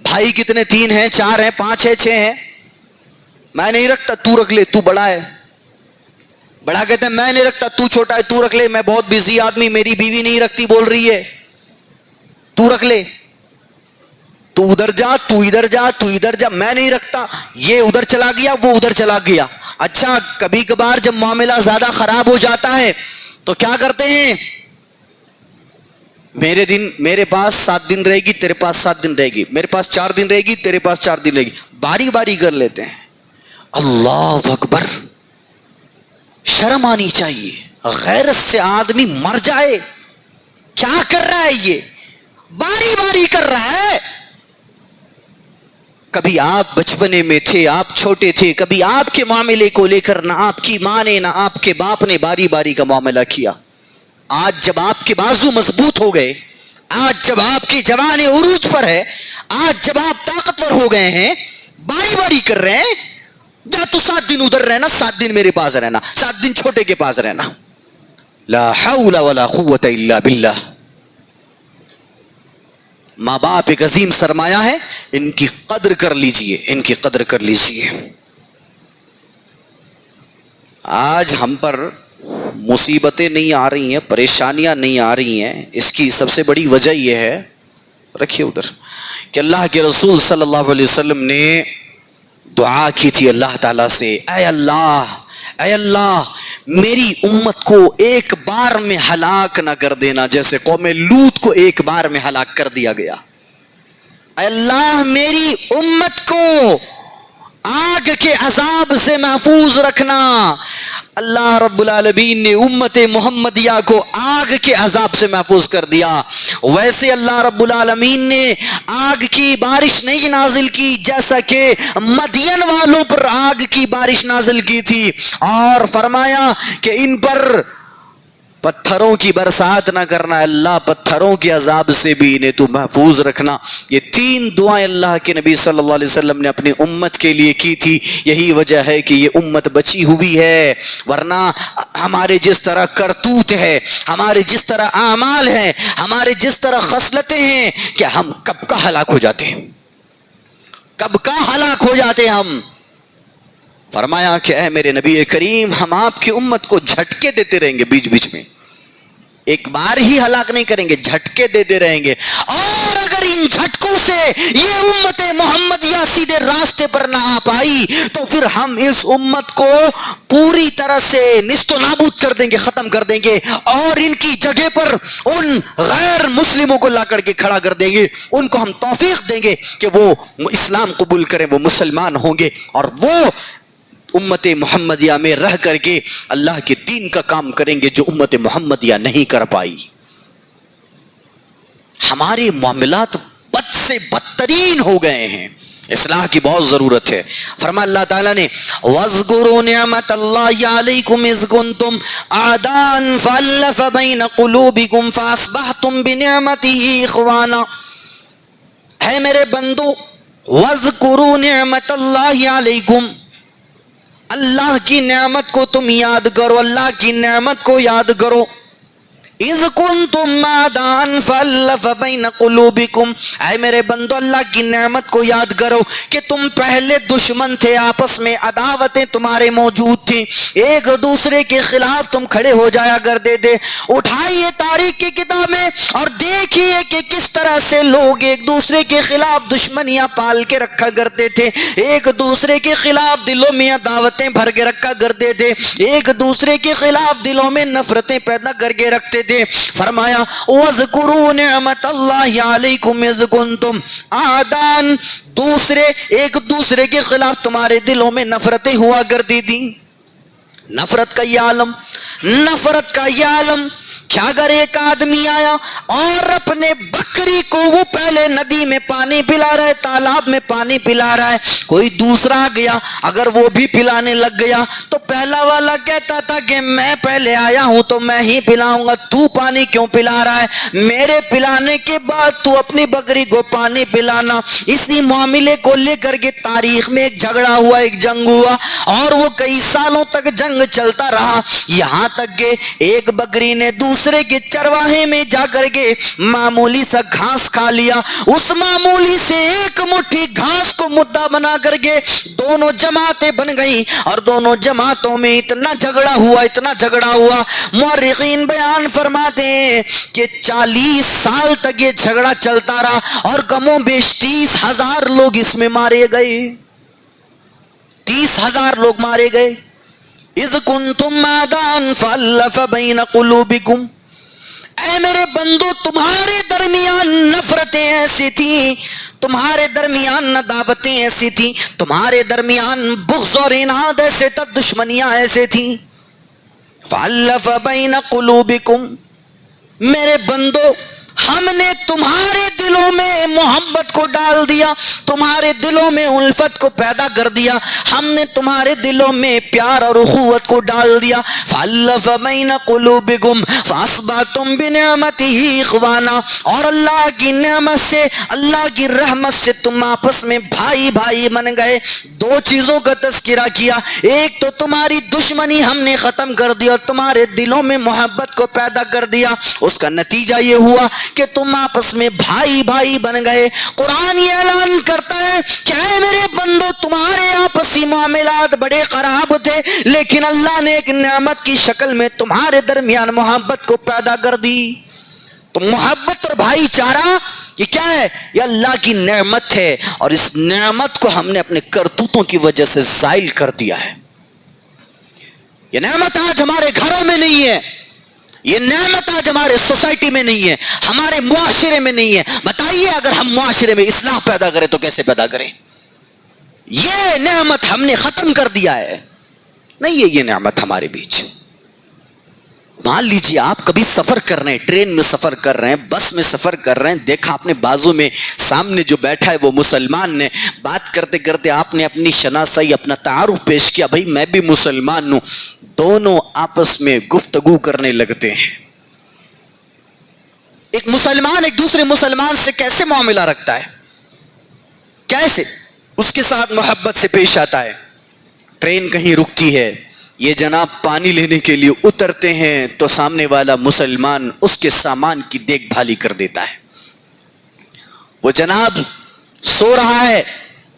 بھائی کتنے 3 ہیں 4 ہیں 5 ہیں 6 ہیں، میں نہیں رکھتا تو رکھ لے، تو بڑا ہے۔ بڑا کہتا ہے میں نہیں رکھتا تو چھوٹا ہے، تو رکھ لے، میں بہت بزی آدمی، میری بیوی نہیں رکھتی بول رہی ہے، تو رکھ لے، تو ادھر جا، تو ادھر جا، تو ادھر جا، میں نہیں رکھتا، یہ ادھر چلا گیا وہ ادھر چلا گیا۔ اچھا کبھی کبھار جب معاملہ زیادہ خراب ہو جاتا ہے تو کیا کرتے ہیں، میرے پاس 7 دن رہے گی، تیرے پاس 7 دن رہے گی، میرے پاس 4 دن رہے گی، تیرے پاس 4 دن رہے گی، باری باری کر لیتے ہیں۔ اللہ اکبر، شرم آنی چاہیے، غیرت سے آدمی مر جائے۔ کیا کر رہا ہے یہ، باری باری کر رہا ہے۔ کبھی آپ بچپنے میں تھے، آپ چھوٹے تھے، کبھی آپ کے معاملے کو لے کر نہ آپ کی ماں نے نہ آپ کے باپ نے باری باری کا معاملہ کیا۔ آج جب آپ کے بازو مضبوط ہو گئے، آج جب آپ کی جوان عروج پر ہے، آج جب آپ طاقتور ہو گئے ہیں، باری باری کر رہے ہیں، جا تو 7 دن ادھر رہنا، 7 دن میرے پاس رہنا، 7 دن چھوٹے کے پاس رہنا۔ لا حول ولا قوت الا باللہ۔ ماں باپ ایک عظیم سرمایہ ہے، ان کی قدر کر لیجئے، ان کی قدر کر لیجئے۔ آج ہم پر مصیبتیں نہیں آ رہی ہیں، پریشانیاں نہیں آ رہی ہیں، اس کی سب سے بڑی وجہ یہ ہے، رکھیے ادھر، کہ اللہ کے رسول صلی اللہ علیہ وسلم نے دعا کی تھی اللہ تعالیٰ سے، اے اللہ، اے اللہ میری امت کو ایک بار میں ہلاک نہ کر دینا جیسے قوم لوط کو ایک بار میں ہلاک کر دیا گیا۔ اے اللہ میری امت کو آگ کے عذاب سے محفوظ رکھنا۔ اللہ رب العالمین نے امت محمدیہ کو آگ کے عذاب سے محفوظ کر دیا۔ ویسے اللہ رب العالمین نے آگ کی بارش نہیں نازل کی جیسا کہ مدین والوں پر آگ کی بارش نازل کی تھی، اور فرمایا کہ ان پر پتھروں کی برسات نہ کرنا، اللہ پتھروں کے عذاب سے بھی انہیں تو محفوظ رکھنا۔ یہ 3 دعائیں اللہ کے نبی صلی اللہ علیہ وسلم نے اپنی امت کے لیے کی تھی۔ یہی وجہ ہے کہ یہ امت بچی ہوئی ہے، ورنہ ہمارے جس طرح کرتوت ہے، ہمارے جس طرح اعمال ہیں، ہمارے جس طرح خصلتیں ہیں، کہ ہم کب کا ہلاک ہو جاتے ہیں، کب کا ہلاک ہو جاتے ہیں ہم۔ فرمایا کہ اے میرے نبی کریم، ہم آپ کی امت کو جھٹکے دیتے رہیں گے، بیچ بیچ میں ایک بار ہی ہلاک نہیں کریں گے، جھٹکے دیتے رہیں گے، اور اگر ان جھٹکوں سے یہ امت محمدیہ سیدھے راستے پر نہ آ پائی تو پھر ہم اس امت کو پوری طرح سے نیست و نابود کر دیں گے، ختم کر دیں گے، اور ان کی جگہ پر ان غیر مسلموں کو لا کر کے کھڑا کر دیں گے، ان کو ہم توفیق دیں گے کہ وہ اسلام قبول کریں، وہ مسلمان ہوں گے، اور وہ امت محمدیہ میں رہ کر کے اللہ کے دین کا کام کریں گے جو امت محمدیہ نہیں کر پائی۔ ہمارے معاملات بد سے بدترین ہو گئے ہیں، اصلاح کی بہت ضرورت ہے۔ فرمایا اللہ تعالیٰ نے وَاذْكُرُوا نِعْمَةَ اللَّهِ عَلَيْكُمْ إِذْ كُنْتُمْ أَعْدَاءً فَأَلَّفَ بَيْنَ قُلُوبِكُمْ فَأَصْبَحْتُمْ بِنِعْمَتِهِ إِخْوَانًا. ہے میرے بندو وَاذْكُرُوا نِعْمَةَ اللَّهِ عَلَيْكُمْ، اللہ کی نعمت کو تم یاد کرو، اللہ کی نعمت کو یاد کرو. اذ کنتم اعداء فالف بین قلوبکم، اے میرے بندو اللہ کی نعمت کو یاد کرو کہ تم پہلے دشمن تھے، آپس میں عداوتیں تمہارے موجود تھیں، ایک دوسرے کے خلاف تم کھڑے ہو جایا کرتے تھے. اٹھائیے تاریخ کی کتابیں اور دیکھیے کہ کس طرح سے لوگ ایک دوسرے کے خلاف دشمنیاں پال کے رکھا کرتے تھے، ایک دوسرے کے خلاف دلوں میں عداوتیں بھر کے رکھا کرتے تھے، ایک دوسرے کے خلاف دلوں میں نفرتیں پیدا کر کے رکھتے تھے. فرمایا وَاذْكُرُوا نِعْمَةَ اللَّهِ عَلَيْكُمْ إِذْ كُنْتُمْ أَعْدَاءً، دوسرے ایک دوسرے کے خلاف تمہارے دلوں میں نفرتیں ہوا کرتی تھی. نفرت کا یہ عالم، نفرت کا یہ عالم کہ اگر ایک آدمی آیا اور اپنے بکری کو وہ پہلے ندی میں پانی پلا رہا ہے، تالاب میں پانی پلا رہا ہے، کوئی دوسرا گیا اگر وہ بھی پلانے لگ گیا تو پہلا والا کہتا تھا کہ میں پہلے آیا ہوں تو میں ہی پلاؤں گا، تو پانی کیوں پلا رہا ہے، میرے پلانے کے بعد تو اپنی بکری کو پانی پلانا. اسی معاملے کو لے کر کے تاریخ میں ایک جھگڑا ہوا، ایک جنگ ہوا، اور وہ کئی سالوں تک جنگ چلتا رہا، یہاں تک کہ ایک بکری نے دوسرے کے چرواہے میں جا کر کے معمولی سا گھاس کھا لیا. اس معمولی سے ایک مٹھی گھاس کو مدعا بنا کر کے دونوں جماعتیں بن گئیں، اور دونوں جماعتوں میں اتنا جھگڑا ہوا، اتنا جھگڑا ہوا، مورخین بیان فرماتے ہیں کہ 40 سال تک یہ جھگڑا چلتا رہا اور کم و بیش 30,000 لوگ اس میں مارے گئے، 30,000 لوگ مارے گئے. اذ کنتم اعداء فالف بین قلوبکم، اے میرے بندو تمہارے درمیان نفرتیں ایسی تھیں، تمہارے درمیان عداوتیں ایسی تھیں، تمہارے درمیان بغض اور عناد ایسے تھا، دشمنیاں ایسے تھیں. فالف بین قلوبکم، میرے بندو ہم نے تمہارے دلوں میں محبت کو ڈال دیا، تمہارے دلوں میں الفت کو پیدا کر دیا، ہم نے تمہارے دلوں میں پیار اور اخوت کو ڈال دیا. فَأَلَّفَ بَيْنَ قُلُوبِكُمْ فَأَصْبَحْتُمْ بِنِعْمَتِهِ إِخْوَانًا، اور اللہ کی نعمت سے، اللہ کی رحمت سے تم آپس میں بھائی بھائی بن گئے. دو چیزوں کا تذکرہ کیا، ایک تو تمہاری دشمنی ہم نے ختم کر دی اور تمہارے دلوں میں محبت کو پیدا کر دیا، اس کا نتیجہ یہ ہوا کہ تم آپس میں بھائی بھائی بن گئے. قرآن یہ اعلان کرتا ہے کہ اے میرے بندو تمہارے آپسی معاملات بڑے خراب تھے، لیکن اللہ نے ایک نعمت کی شکل میں تمہارے درمیان محبت کو پیدا کر دی. تو محبت اور بھائی چارہ یہ کیا ہے؟ یہ اللہ کی نعمت ہے، اور اس نعمت کو ہم نے اپنے کرتوتوں کی وجہ سے زائل کر دیا ہے. یہ نعمت آج ہمارے گھروں میں نہیں ہے، یہ نعمت آج ہمارے سوسائٹی میں نہیں ہے، ہمارے معاشرے میں نہیں ہے. بتائیے اگر ہم معاشرے میں اصلاح پیدا کریں تو کیسے پیدا کریں؟ یہ نعمت ہم نے ختم کر دیا ہے. نہیں ہے یہ نعمت ہمارے بیچ. مان لیجیے آپ کبھی سفر کر رہے ہیں، ٹرین میں سفر کر رہے ہیں، بس میں سفر کر رہے ہیں، دیکھا آپ نے بازو میں سامنے جو بیٹھا ہے وہ مسلمان نے، بات کرتے کرتے آپ نے اپنی شناسائی، اپنا تعارف پیش کیا، بھائی میں بھی مسلمان ہوں. دونوں آپس میں گفتگو کرنے لگتے ہیں. ایک مسلمان ایک دوسرے مسلمان سے کیسے معاملہ رکھتا ہے، کیسے اس کے ساتھ محبت سے پیش آتا ہے. ٹرین کہیں رکتی ہے، یہ جناب پانی لینے کے لیے اترتے ہیں تو سامنے والا مسلمان اس کے سامان کی دیکھ بھالی کر دیتا ہے. وہ جناب سو رہا ہے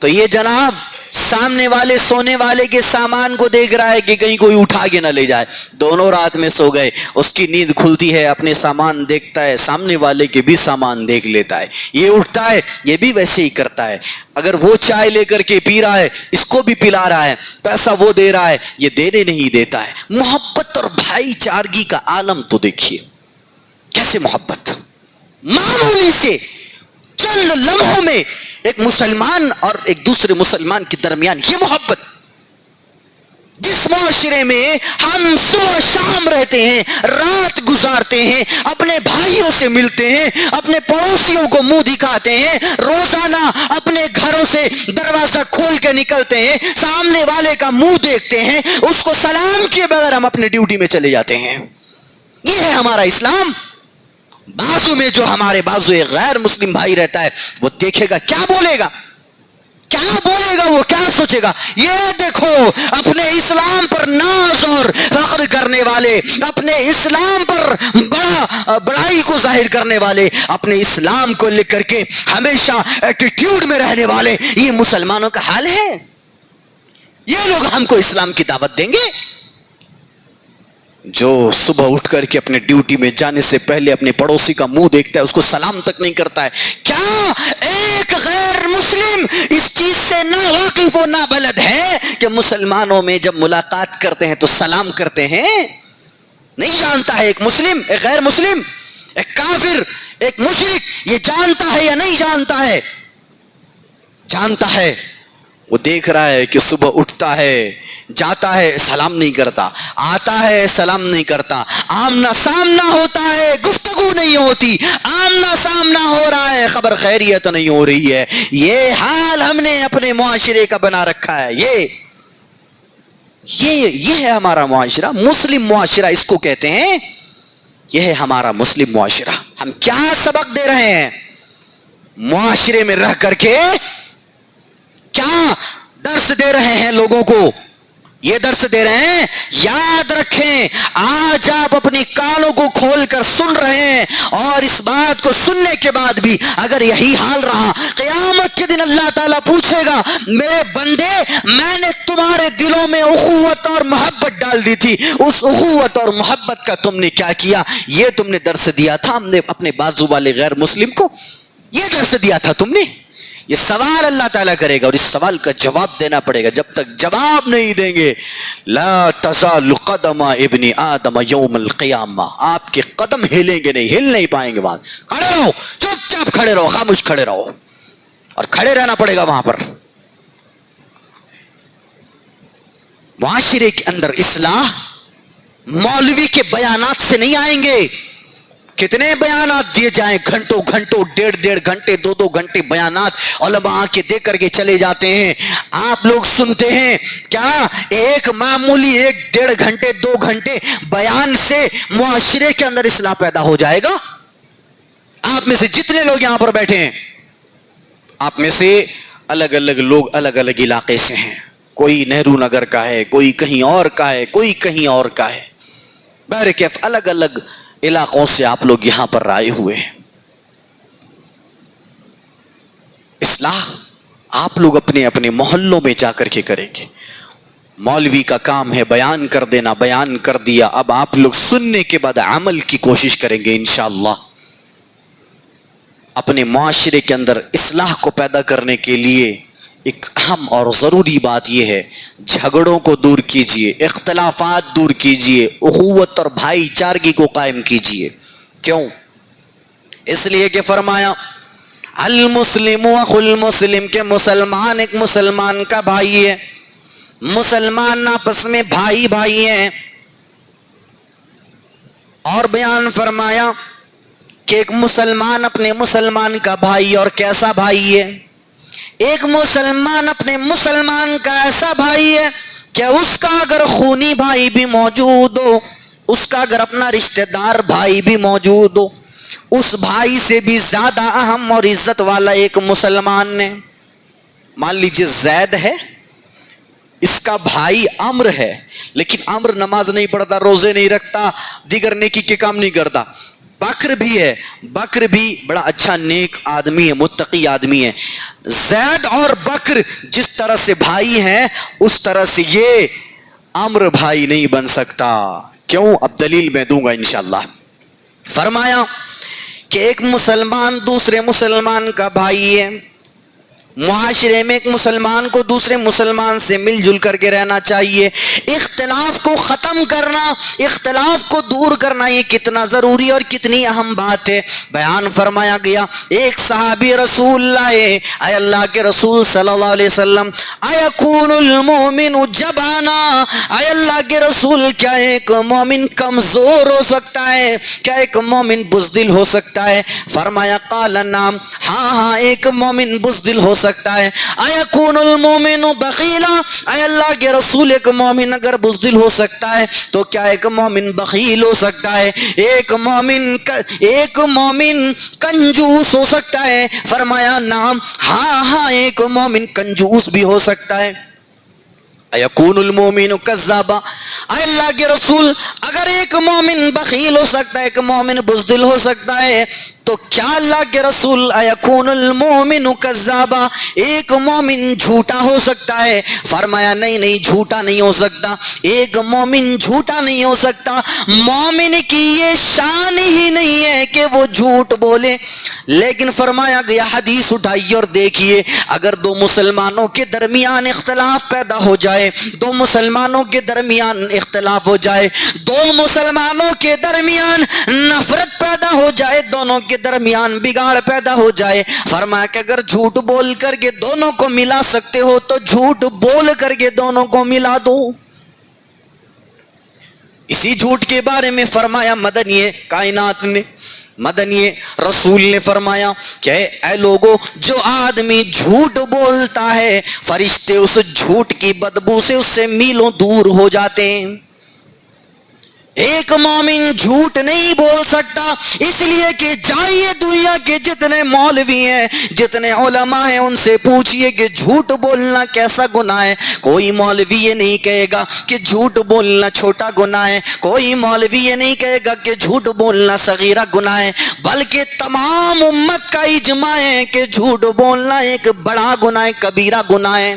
تو یہ جناب سامنے والے سونے والے کے سامان کو دیکھ رہا ہے کہ کہیں کوئی اٹھا کے نہ لے جائے. دونوں رات میں سو گئے، اس کی نیند کھلتی ہے، اپنے سامان دیکھتا ہے، سامنے والے کے بھی سامان دیکھ لیتا ہے. یہ اٹھتا ہے، یہ بھی ویسے ہی کرتا ہے. اگر وہ چائے لے کر کے پی رہا ہے، اس کو بھی پلا رہا ہے، پیسہ وہ دے رہا ہے، یہ دینے نہیں دیتا ہے. محبت اور بھائی چارگی کا عالم تو دیکھیے کیسے محبت معمولی سے چند لمحوں میں ایک مسلمان اور ایک دوسرے مسلمان کے درمیان یہ محبت جس معاشرے میں ہم صبح شام رہتے ہیں، رات گزارتے ہیں، اپنے بھائیوں سے ملتے ہیں، اپنے پڑوسیوں کو منہ دکھاتے ہیں، روزانہ اپنے گھروں سے دروازہ کھول کے نکلتے ہیں، سامنے والے کا منہ دیکھتے ہیں، اس کو سلام کیے بغیر ہم اپنے ڈیوٹی میں چلے جاتے ہیں. یہ ہے ہمارا اسلام. بازو میں جو ہمارے بازو ایک غیر مسلم بھائی رہتا ہے، وہ دیکھے گا کیا بولے گا، کیا بولے گا، وہ کیا سوچے گا. یہ دیکھو اپنے اسلام پر ناز اور فخر کرنے والے، اپنے اسلام پر بڑائی کو ظاہر کرنے والے، اپنے اسلام کو لے کر کے ہمیشہ ایٹیٹیوڈ میں رہنے والے، یہ مسلمانوں کا حال ہے. یہ لوگ ہم کو اسلام کی دعوت دیں گے؟ جو صبح اٹھ کر کے اپنے ڈیوٹی میں جانے سے پہلے اپنے پڑوسی کا منہ دیکھتا ہے، اس کو سلام تک نہیں کرتا ہے. کیا ایک غیر مسلم اس چیز سے نہ واقف و نہ بلد ہے کہ مسلمانوں میں جب ملاقات کرتے ہیں تو سلام کرتے ہیں؟ نہیں جانتا ہے. ایک مسلم، ایک غیر مسلم، ایک کافر، ایک مشرک یہ جانتا ہے یا نہیں جانتا ہے؟ جانتا ہے. وہ دیکھ رہا ہے کہ صبح اٹھتا ہے، جاتا ہے، سلام نہیں کرتا، آتا ہے، سلام نہیں کرتا، آمنا سامنا ہوتا ہے، گفتگو نہیں ہوتی، آمنا سامنا ہو رہا ہے، خبر خیریت نہیں ہو رہی ہے. یہ حال ہم نے اپنے معاشرے کا بنا رکھا ہے. یہ ہے ہمارا معاشرہ. مسلم معاشرہ اس کو کہتے ہیں. یہ ہے ہمارا مسلم معاشرہ. ہم کیا سبق دے رہے ہیں معاشرے میں رہ کر کے؟ کیا درس دے رہے ہیں لوگوں کو؟ یہ درس دے رہے ہیں، یاد رکھیں آج آپ اپنی کانوں کو کھول کر سن رہے ہیں، اور اس بات کو سننے کے بعد بھی اگر یہی حال رہا، قیامت کے دن اللہ تعالیٰ پوچھے گا میرے بندے میں نے تمہارے دلوں میں اخوت اور محبت ڈال دی تھی، اس اخوت اور محبت کا تم نے کیا کیا؟ یہ تم نے درس دیا تھا ہم نے اپنے بازو والے غیر مسلم کو، یہ درس دیا تھا تم نے. یہ سوال اللہ تعالیٰ کرے گا، اور اس سوال کا جواب دینا پڑے گا. جب تک جواب نہیں دیں گے، لا تزال قدم ابن آدم یوم القیامہ، آپ کے قدم ہلیں گے نہیں، ہل نہیں پائیں گے. وہاں کھڑے رہو، چپ چاپ کھڑے رہو، خاموش کھڑے رہو، اور کھڑے رہنا پڑے گا وہاں پر. معاشرے کے اندر اصلاح مولوی کے بیانات سے نہیں آئیں گے. کتنے بیانات دیے جائیں، گھنٹوں گھنٹوں، ڈیڑھ گھنٹے، دو گھنٹے بیانات علماء کے دے کر کے چلے جاتے ہیں. آپ لوگ سنتے ہیں کیا ایک معمولی 1.5 2 گھنٹے بیان سے معاشرے کے اندر اصلاح پیدا ہو جائے گا؟ آپ میں سے جتنے لوگ یہاں پر بیٹھے ہیں، آپ میں سے الگ الگ لوگ الگ الگ علاقے سے ہیں. کوئی نہرو نگر کا ہے، کوئی کہیں اور کا ہے، کوئی کہیں اور کا ہے. بہرکیف الگ الگ علاقوں سے آپ لوگ یہاں پر آئے ہوئے ہیں. اصلاح آپ لوگ اپنے اپنے محلوں میں جا کر کے کریں گے. مولوی کا کام ہے بیان کر دینا، بیان کر دیا. اب آپ لوگ سننے کے بعد عمل کی کوشش کریں گے انشاءاللہ. اپنے معاشرے کے اندر اصلاح کو پیدا کرنے کے لیے ایک اہم اور ضروری بات یہ ہے، جھگڑوں کو دور کیجئے، اختلافات دور کیجئے، اخوت اور بھائی چارگی کو قائم کیجئے. کیوں؟ اس لیے کہ فرمایا المسلم اخو المسلم، کہ مسلمان ایک مسلمان کا بھائی ہے، مسلمان آپس میں بھائی بھائی ہیں. اور بیان فرمایا کہ ایک مسلمان اپنے مسلمان کا بھائی، اور کیسا بھائی ہے؟ ایک مسلمان اپنے مسلمان کا ایسا بھائی ہے کہ اس کا اگر خونی بھائی بھی موجود ہو، اس کا اگر اپنا رشتہ دار بھائی بھی موجود ہو، اس بھائی سے بھی زیادہ اہم اور عزت والا ایک مسلمان نے. مان لیجیے زید ہے، اس کا بھائی عمرو ہے، لیکن عمرو نماز نہیں پڑھتا، روزے نہیں رکھتا، دیگر نیکی کے کام نہیں کرتا. بکر بھی ہے، بکر بھی بڑا اچھا نیک آدمی ہے، متقی آدمی ہے. زید اور بکر جس طرح سے بھائی ہیں، اس طرح سے یہ عمرو بھائی نہیں بن سکتا. کیوں؟ اب دلیل میں دوں گا انشاءاللہ. فرمایا کہ ایک مسلمان دوسرے مسلمان کا بھائی ہے، معاشرے میں ایک مسلمان کو دوسرے مسلمان سے مل جل کر کے رہنا چاہیے. اختلاف کو ختم کرنا, اختلاف کو دور کرنا, یہ کتنا ضروری اور کتنی اہم بات ہے. بیان فرمایا گیا, ایک صحابی رسول لائے, اے اللہ کے رسول صلی اللہ علیہ وسلم, ایکون المومن جبانا, اے اللہ کے رسول کیا ایک مومن کمزور ہو سکتا ہے, کیا ایک مومن بزدل ہو سکتا ہے؟ فرمایا قال نعم, ہاں ہاں ایک مومن بزدل ہو سکتا ہے. ایکون المومن بخیلا, اے اللہ کے رسول ایک مومن اگر بزدل ہو سکتا ہے تو کیا ایک مومن بخیل ہو سکتا ہے؟ ایک مومن کنجوس ہو سکتا ہے؟ فرمایا نعم, ہاں ہاں ایک مومن کنجوس بھی ہو سکتا ہے. ایکون المومن کذابا, اے اللہ کے رسول اگر ایک مومن بخیل ہو سکتا ہے, ایک مومن بزدل ہو سکتا ہے, تو کیا اللہ کے رسول ایکون المومن کذابا, ایک مومن جھوٹا ہو سکتا ہے؟ فرمایا نہیں نہیں, جھوٹا نہیں ہو سکتا, ایک مومن جھوٹا نہیں ہو سکتا. مومن کی یہ شان ہی نہیں ہے کہ وہ جھوٹ بولے. لیکن فرمایا گیا, حدیث اٹھائیے اور دیکھیے, اگر دو مسلمانوں کے درمیان اختلاف پیدا ہو جائے, دو مسلمانوں کے درمیان اختلاف ہو جائے, دو مسلمانوں کے درمیان نفرت پیدا ہو جائے, دونوں کے درمیان بگاڑ پیدا ہو جائے, فرمایا کہ اگر جھوٹ بول کر کے دونوں کو ملا سکتے ہو تو جھوٹ بول کر کے دونوں کو ملا دو. اسی جھوٹ کے بارے میں فرمایا مدنی کائنات نے, مدنی رسول نے فرمایا کہ اے لوگو, جو آدمی جھوٹ بولتا ہے فرشتے اس جھوٹ کی بدبو سے اس سے میلوں دور ہو جاتے ہیں. ایک مومن جھوٹ نہیں بول سکتا, اس لیے کہ جائیے دنیا کے جتنے مولوی ہیں, جتنے علماء ہیں, ان سے پوچھئے کہ جھوٹ بولنا کیسا گناہ ہے. کوئی مولوی یہ نہیں کہے گا کہ جھوٹ بولنا چھوٹا گناہ ہے, کوئی مولوی یہ نہیں کہے گا کہ جھوٹ بولنا صغیرہ گناہ ہے, بلکہ تمام امت کا اجماع ہے کہ جھوٹ بولنا ایک بڑا گناہ ہے, کبیرہ گناہ ہے.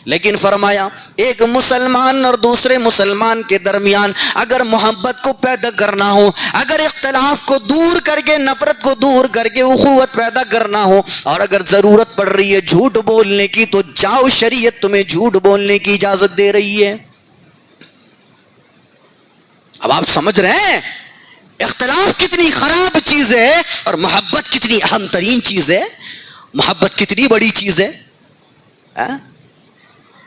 لیکن فرمایا ایک مسلمان اور دوسرے مسلمان کے درمیان اگر محبت کو پیدا کرنا ہو, اگر اختلاف کو دور کر کے, نفرت کو دور کر کے اخوت پیدا کرنا ہو, اور اگر ضرورت پڑ رہی ہے جھوٹ بولنے کی, تو جاؤ, شریعت تمہیں جھوٹ بولنے کی اجازت دے رہی ہے. اب آپ سمجھ رہے ہیں اختلاف کتنی خراب چیز ہے اور محبت کتنی اہم ترین چیز ہے, محبت کتنی بڑی چیز ہے.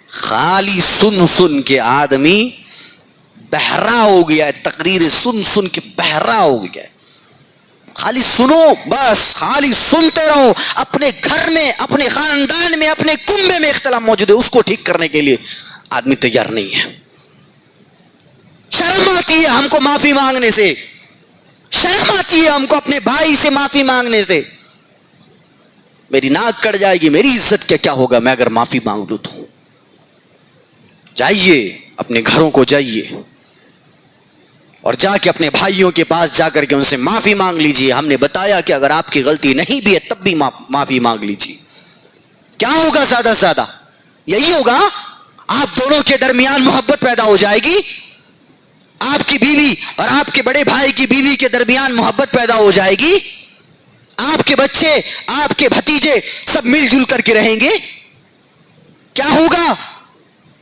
خالی سن سن کے آدمی بہرا ہو گیا ہے, تقریر سن سن کے بہرا ہو گیا ہے. خالی سنو, بس خالی سنتے رہو. اپنے گھر میں, اپنے خاندان میں, اپنے کنبے میں اختلاف موجود ہے, اس کو ٹھیک کرنے کے لیے آدمی تیار نہیں ہے. شرم آتی ہے ہم کو معافی مانگنے سے, شرم آتی ہے ہم کو اپنے بھائی سے معافی مانگنے سے. میری ناک کٹ جائے گی, میری عزت کیا ہوگا میں اگر معافی مانگ لوں تو. جائیے اپنے گھروں کو جائیے اور جا کے اپنے بھائیوں کے پاس جا کر کے ان سے معافی مانگ لیجیے. ہم نے بتایا کہ اگر آپ کی غلطی نہیں بھی ہے تب بھی معافی مانگ لیجیے. کیا ہوگا؟ زیادہ سے زیادہ یہی ہوگا, آپ دونوں کے درمیان محبت پیدا ہو جائے گی. آپ کی بیوی اور آپ کے بڑے بھائی کی بیوی کے درمیان محبت پیدا ہو جائے گی. آپ کے بچے, آپ کے بھتیجے سب مل جل کر کے رہیں گے. کیا ہوگا؟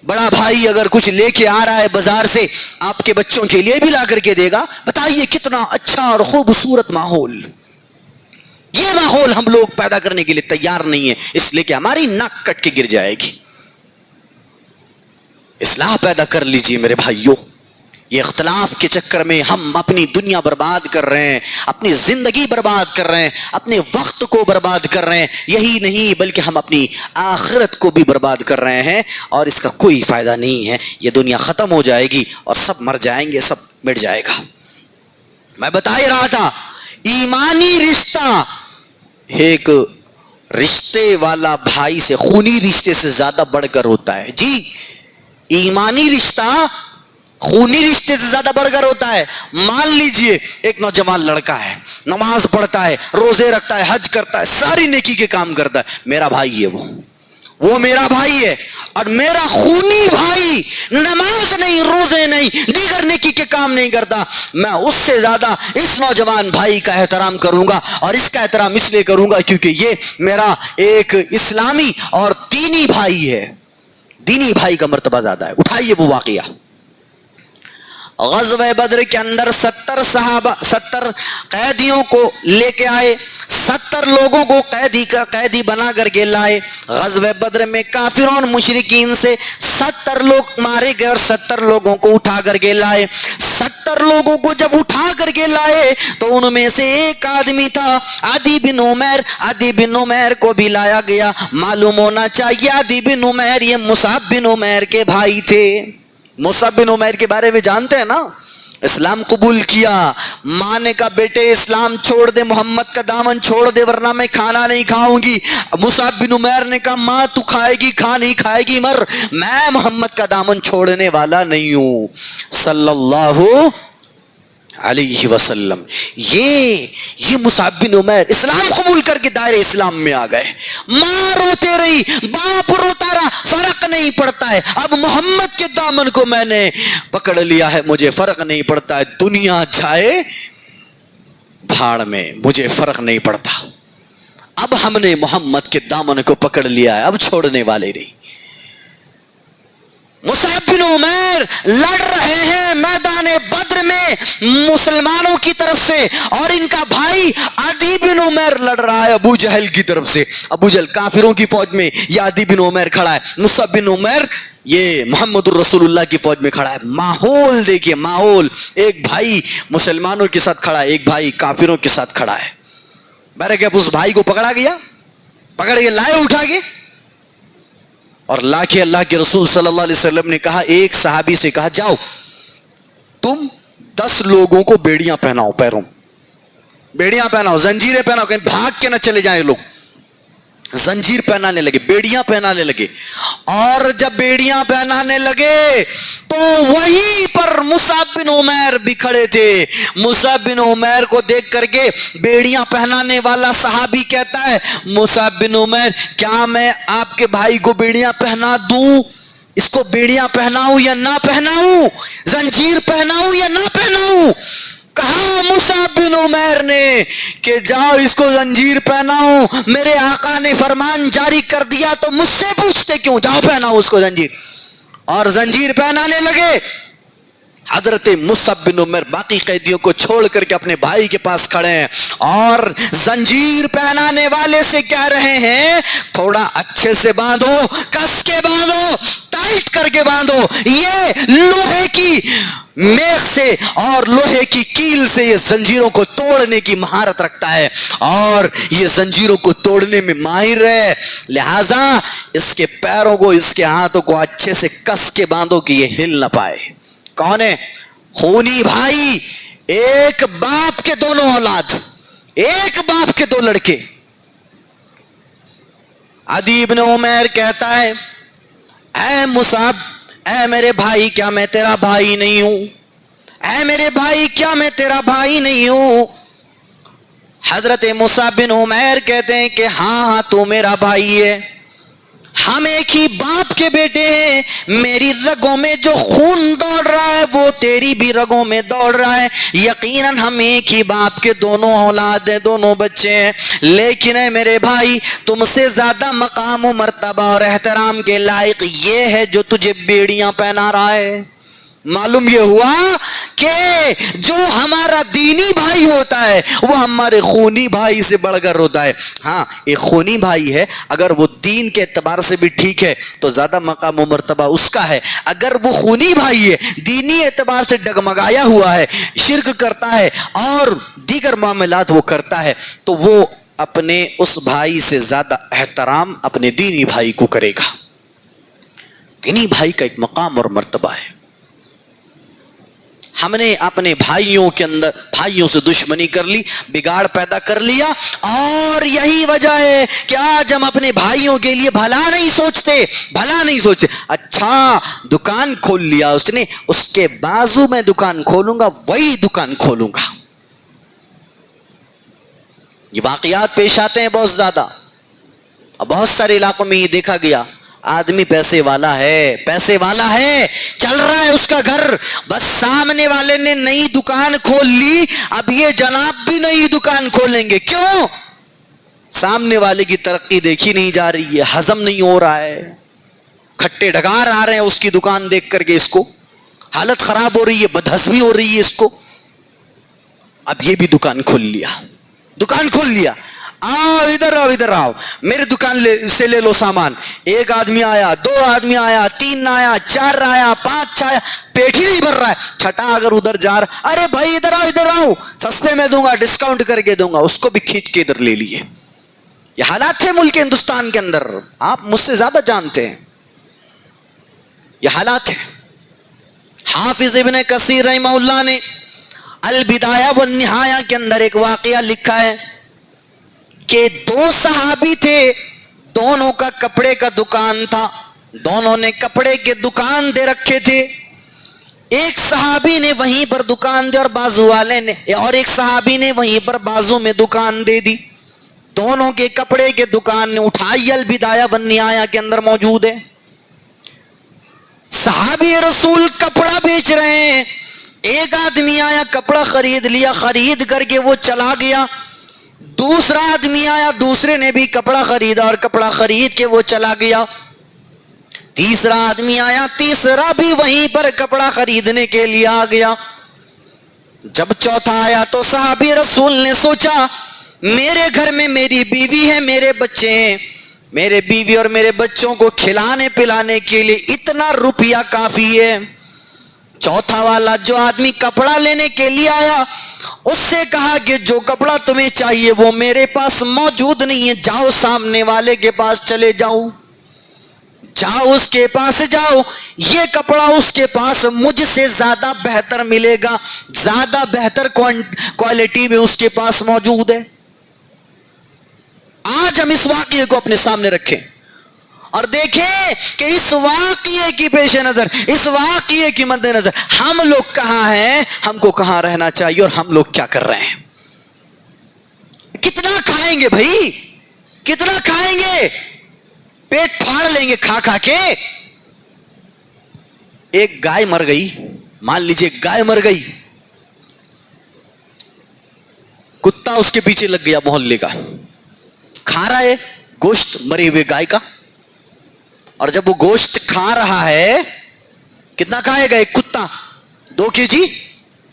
بڑا بھائی اگر کچھ لے کے آ رہا ہے بازار سے, آپ کے بچوں کے لیے بھی لا کر کے دے گا. بتائیے کتنا اچھا اور خوبصورت ماحول. یہ ماحول ہم لوگ پیدا کرنے کے لیے تیار نہیں ہے, اس لیے کہ ہماری ناک کٹ کے گر جائے گی. اصلاح پیدا کر لیجیے میرے بھائیوں. یہ اختلاف کے چکر میں ہم اپنی دنیا برباد کر رہے ہیں, اپنی زندگی برباد کر رہے ہیں, اپنے وقت کو برباد کر رہے ہیں. یہی نہیں بلکہ ہم اپنی آخرت کو بھی برباد کر رہے ہیں, اور اس کا کوئی فائدہ نہیں ہے. یہ دنیا ختم ہو جائے گی اور سب مر جائیں گے, سب مٹ جائے گا. میں بتا ہی رہا تھا, ایمانی رشتہ ایک رشتے والا بھائی سے, خونی رشتے سے زیادہ بڑھ کر ہوتا ہے. جی, ایمانی رشتہ خونی رشتے سے زیادہ بڑھ کر ہوتا ہے. مان لیجئے ایک نوجوان لڑکا ہے, نماز پڑھتا ہے, روزے رکھتا ہے, حج کرتا ہے, ساری نیکی کے کام کرتا ہے, میرا بھائی ہے, وہ میرا بھائی ہے. اور میرا خونی بھائی نماز نہیں، روزے نہیں، دیگر نیکی کے کام نہیں کرتا، میں اس سے زیادہ اس نوجوان بھائی کا احترام کروں گا، اور اس کا احترام اس لیے کروں گا کیونکہ یہ میرا ایک اسلامی اور دینی بھائی ہے، دینی بھائی کا مرتبہ زیادہ ہے۔ اٹھائیے وہ واقعہ، غزوہ بدر کے اندر 70 قیدیوں کو لے کے آئے، 70 لوگوں کو قیدی بنا کر کے لائے۔ غزوہ بدر میں کافرون مشرکین سے 70 لوگ مارے گئے اور 70 لوگوں کو اٹھا کر کے لائے۔ 70 لوگوں کو جب اٹھا کر کے لائے تو ان میں سے ایک آدمی تھا عدی بن عمیر، عدی بن عمیر کو بھی لایا گیا۔ معلوم ہونا چاہیے عدی بن عمیر یہ مصعب بن عمیر کے بھائی تھے۔ مصعب بن عمیر کے بارے میں جانتے ہیں نا، اسلام قبول کیا، ماں نے کہا بیٹے اسلام چھوڑ دے، محمد کا دامن چھوڑ دے ورنہ میں کھانا نہیں کھاؤں گی۔ مصعب بن عمیر نے کہا ماں تو کھائے گی، کھا نہیں کھائے گی مر، میں محمد کا دامن چھوڑنے والا نہیں ہوں صلی اللہ علیہ وسلم۔ یہ مصعب بن عمیر اسلام قبول کر کے دائرے اسلام میں آ گئے۔ ماں روتے رہی، باپ روتا رہا، فرق نہیں پڑتا ہے، اب محمد کے دامن کو میں نے پکڑ لیا ہے، مجھے فرق نہیں پڑتا ہے، دنیا جائے بھاڑ میں، مجھے فرق نہیں پڑتا، اب ہم نے محمد کے دامن کو پکڑ لیا ہے، اب چھوڑنے والے نہیں۔ مصعب بن عمیر لڑ رہے ہیں میدان بدر میں مسلمانوں کی طرف سے، اور ان کا بھائی عدی بن عمیر لڑ رہا ہے ابو جہل کی طرف سے۔ ابو جہل کافروں کی فوج میں، یہ عدی بن عمیر کھڑا ہے، مصعب بن عمیر یہ محمد الرسول اللہ کی فوج میں کھڑا ہے۔ ماحول دیکھیے، ماحول، ایک بھائی مسلمانوں کے ساتھ کھڑا ہے، ایک بھائی کافروں کے ساتھ کھڑا ہے۔ بہرکیف اس بھائی کو پکڑا گیا، پکڑ کے لائے اٹھا کے، اور لا کے اللہ کے رسول صلی اللہ علیہ وسلم نے کہا، ایک صحابی سے کہا جاؤ تم 10 لوگوں کو بیڑیاں پہناؤ، پیروں بیڑیاں پہناؤ، زنجیریں پہناؤ، کہیں بھاگ کے نہ چلے جائیں لوگ۔ زنجیر پہنانے لگے، بیڑیاں پہنانے لگے، اور جب بیڑیاں پہنانے لگے تو وہیں پر مصعب بن عمیر بھی کھڑے تھے۔ مصعب بن عمیر کو دیکھ کر کے بیڑیاں پہنانے والا صحابی کہتا ہے مصعب بن عمیر کیا میں آپ کے بھائی کو بیڑیاں پہنا دوں؟ اس کو بیڑیاں پہناؤں یا نہ پہناؤں؟ زنجیر پہناؤں یا نہ پہناؤں؟ کہا مصعب بن عمیر نے کہ جاؤ اس کو زنجیر پہناؤ، میرے آقا نے فرمان جاری کر دیا تو مجھ سے پوچھتے کیوں، جاؤ پہناؤ اس کو زنجیر۔ اور زنجیر پہنانے لگے۔ حضرت مصعب بن عمیر باقی قیدیوں کو چھوڑ کر کے اپنے بھائی کے پاس کھڑے ہیں، اور زنجیر پہنانے والے سے کہہ رہے ہیں تھوڑا اچھے سے باندھو، کس کے باندھو، ٹائٹ کر کے باندھو، یہ لوہے کی میخ سے اور لوہے کی کیل سے یہ زنجیروں کو توڑنے کی مہارت رکھتا ہے، اور یہ زنجیروں کو توڑنے میں ماہر ہے، لہذا اس کے پیروں کو، اس کے ہاتھوں کو اچھے سے کس کے باندھو کہ یہ ہل نہ پائے۔ کون ہے؟ خونی بھائی، ایک باپ کے دونوں اولاد، ایک باپ کے 2 لڑکے۔ عدی بن عمیر کہتا ہے اے مصعب، اے میرے بھائی کیا میں تیرا بھائی نہیں ہوں؟ اے میرے بھائی کیا میں تیرا بھائی نہیں ہوں؟ حضرت مصعب بن عمیر کہتے ہیں کہ ہاں تو میرا بھائی ہے، ہم ایک ہی باپ کے بیٹے ہیں، میری رگوں میں جو خون دوڑ رہا ہے وہ تیری بھی رگوں میں دوڑ رہا ہے، یقیناً ہم ایک ہی باپ کے دونوں اولاد ہیں، دونوں بچے ہیں، لیکن اے میرے بھائی تم سے زیادہ مقام و مرتبہ اور احترام کے لائق یہ ہے جو تجھے بیڑیاں پہنا رہا ہے۔ معلوم یہ ہوا کہ جو ہمارا دینی بھائی ہوتا ہے وہ ہمارے خونی بھائی سے بڑھ کر ہوتا ہے۔ ہاں ایک خونی بھائی ہے، اگر وہ دین کے اعتبار سے بھی ٹھیک ہے تو زیادہ مقام و مرتبہ اس کا ہے، اگر وہ خونی بھائی ہے دینی اعتبار سے ڈگمگایا ہوا ہے، شرک کرتا ہے اور دیگر معاملات وہ کرتا ہے تو وہ اپنے اس بھائی سے زیادہ احترام اپنے دینی بھائی کو کرے گا۔ دینی بھائی کا ایک مقام اور مرتبہ ہے۔ ہم نے اپنے بھائیوں کے اندر بھائیوں سے دشمنی کر لی، بگاڑ پیدا کر لیا، اور یہی وجہ ہے کہ آج ہم اپنے بھائیوں کے لیے بھلا نہیں سوچتے۔ اچھا دکان کھول لیا اس نے، اس کے بازو میں دکان کھولوں گا، وہی دکان کھولوں گا۔ یہ واقعات پیش آتے ہیں بہت زیادہ، بہت سارے علاقوں میں یہ دیکھا گیا۔ آدمی پیسے والا ہے چل رہا ہے اس کا گھر، بس سامنے والے نے نئی دکان کھول لی، اب یہ جناب بھی نئی دکان کھولیں گے. کیوں؟ سامنے والے کی ترقی دیکھی نہیں جا رہی ہے، ہضم نہیں ہو رہا ہے، کھٹے ڈگار آ رہے ہیں اس کی دکان دیکھ کر کے، اس کو حالت خراب ہو رہی ہے، بدہضمی ہو رہی ہے اس کو. اب یہ بھی دکان کھول لیا. ادھر آؤ میرے دکان سے لے لو سامان. ایک آدمی آیا، 2 آدمی آیا، 3 آیا، 4 آیا، 5 آیا، پیٹ ہی نہیں بھر رہا ہے. چھٹا اگر ادھر جا رہا، ارے بھائی ادھر آؤ سستے میں دوں گا، ڈسکاؤنٹ کر کے دوں گا، اس کو بھی کھینچ کے ادھر لے لیے. یہ حالات ہے ملک ہندوستان کے اندر، آپ مجھ سے زیادہ جانتے ہیں یہ حالات ہیں. حافظ ابن کثیر رحمہ اللہ نے البدایہ والنہایہ کے اندر ایک واقعہ لکھا ہے کہ 2 صحابی تھے، دونوں کا کپڑے کا دکان تھا، دونوں نے کپڑے کے دکان دے رکھے تھے. ایک صحابی نے وہیں پر دکان دی اور بازو والے نے، اور ایک صحابی نے وہیں پر بازو میں دکان دے دی. دونوں کے کپڑے کے دکان نے اٹھائی، البدایہ والنہایہ کے اندر موجود ہے. صحابی رسول کپڑا بیچ رہے ہیں، ایک آدمی آیا کپڑا خرید لیا، خرید کر کے وہ چلا گیا. دوسرا آدمی آیا، دوسرے نے بھی کپڑا خریدا اور کپڑا خرید کے وہ چلا گیا. تیسرا آدمی آیا، تیسرا بھی وہیں پر کپڑا خریدنے کے لیے آ گیا. جب چوتھا آیا تو صحابی رسول نے سوچا میرے گھر میں میری بیوی ہے، میرے بچے ہیں، میرے بیوی اور میرے بچوں کو کھلانے پلانے کے لیے اتنا روپیہ کافی ہے. چوتھا والا جو آدمی کپڑا لینے کے لیے آیا، اس سے کہا کہ جو کپڑا تمہیں چاہیے وہ میرے پاس موجود نہیں ہے، جاؤ سامنے والے کے پاس چلے جاؤ، اس کے پاس جاؤ، یہ کپڑا اس کے پاس مجھ سے زیادہ بہتر ملے گا، زیادہ بہتر کوالٹی میں اس کے پاس موجود ہے. آج ہم اس واقعے کو اپنے سامنے رکھیں اور دیکھیں کہ اس واقعے کی پیش نظر، اس واقعے کی مد نظر ہم لوگ کہاں ہیں، ہم کو کہاں رہنا چاہیے اور ہم لوگ کیا کر رہے ہیں. کتنا کھائیں گے بھائی، کتنا کھائیں گے، پیٹ پھاڑ لیں گے کھا کھا کے. ایک گائے مر گئی، مان لیجئے گائے مر گئی، کتا اس کے پیچھے لگ گیا محلے کا، کھا رہا ہے گوشت مری ہوئے گائے کا. اور جب وہ گوشت کھا رہا ہے، کتنا کھائے گا ایک کتا؟ 2 kg،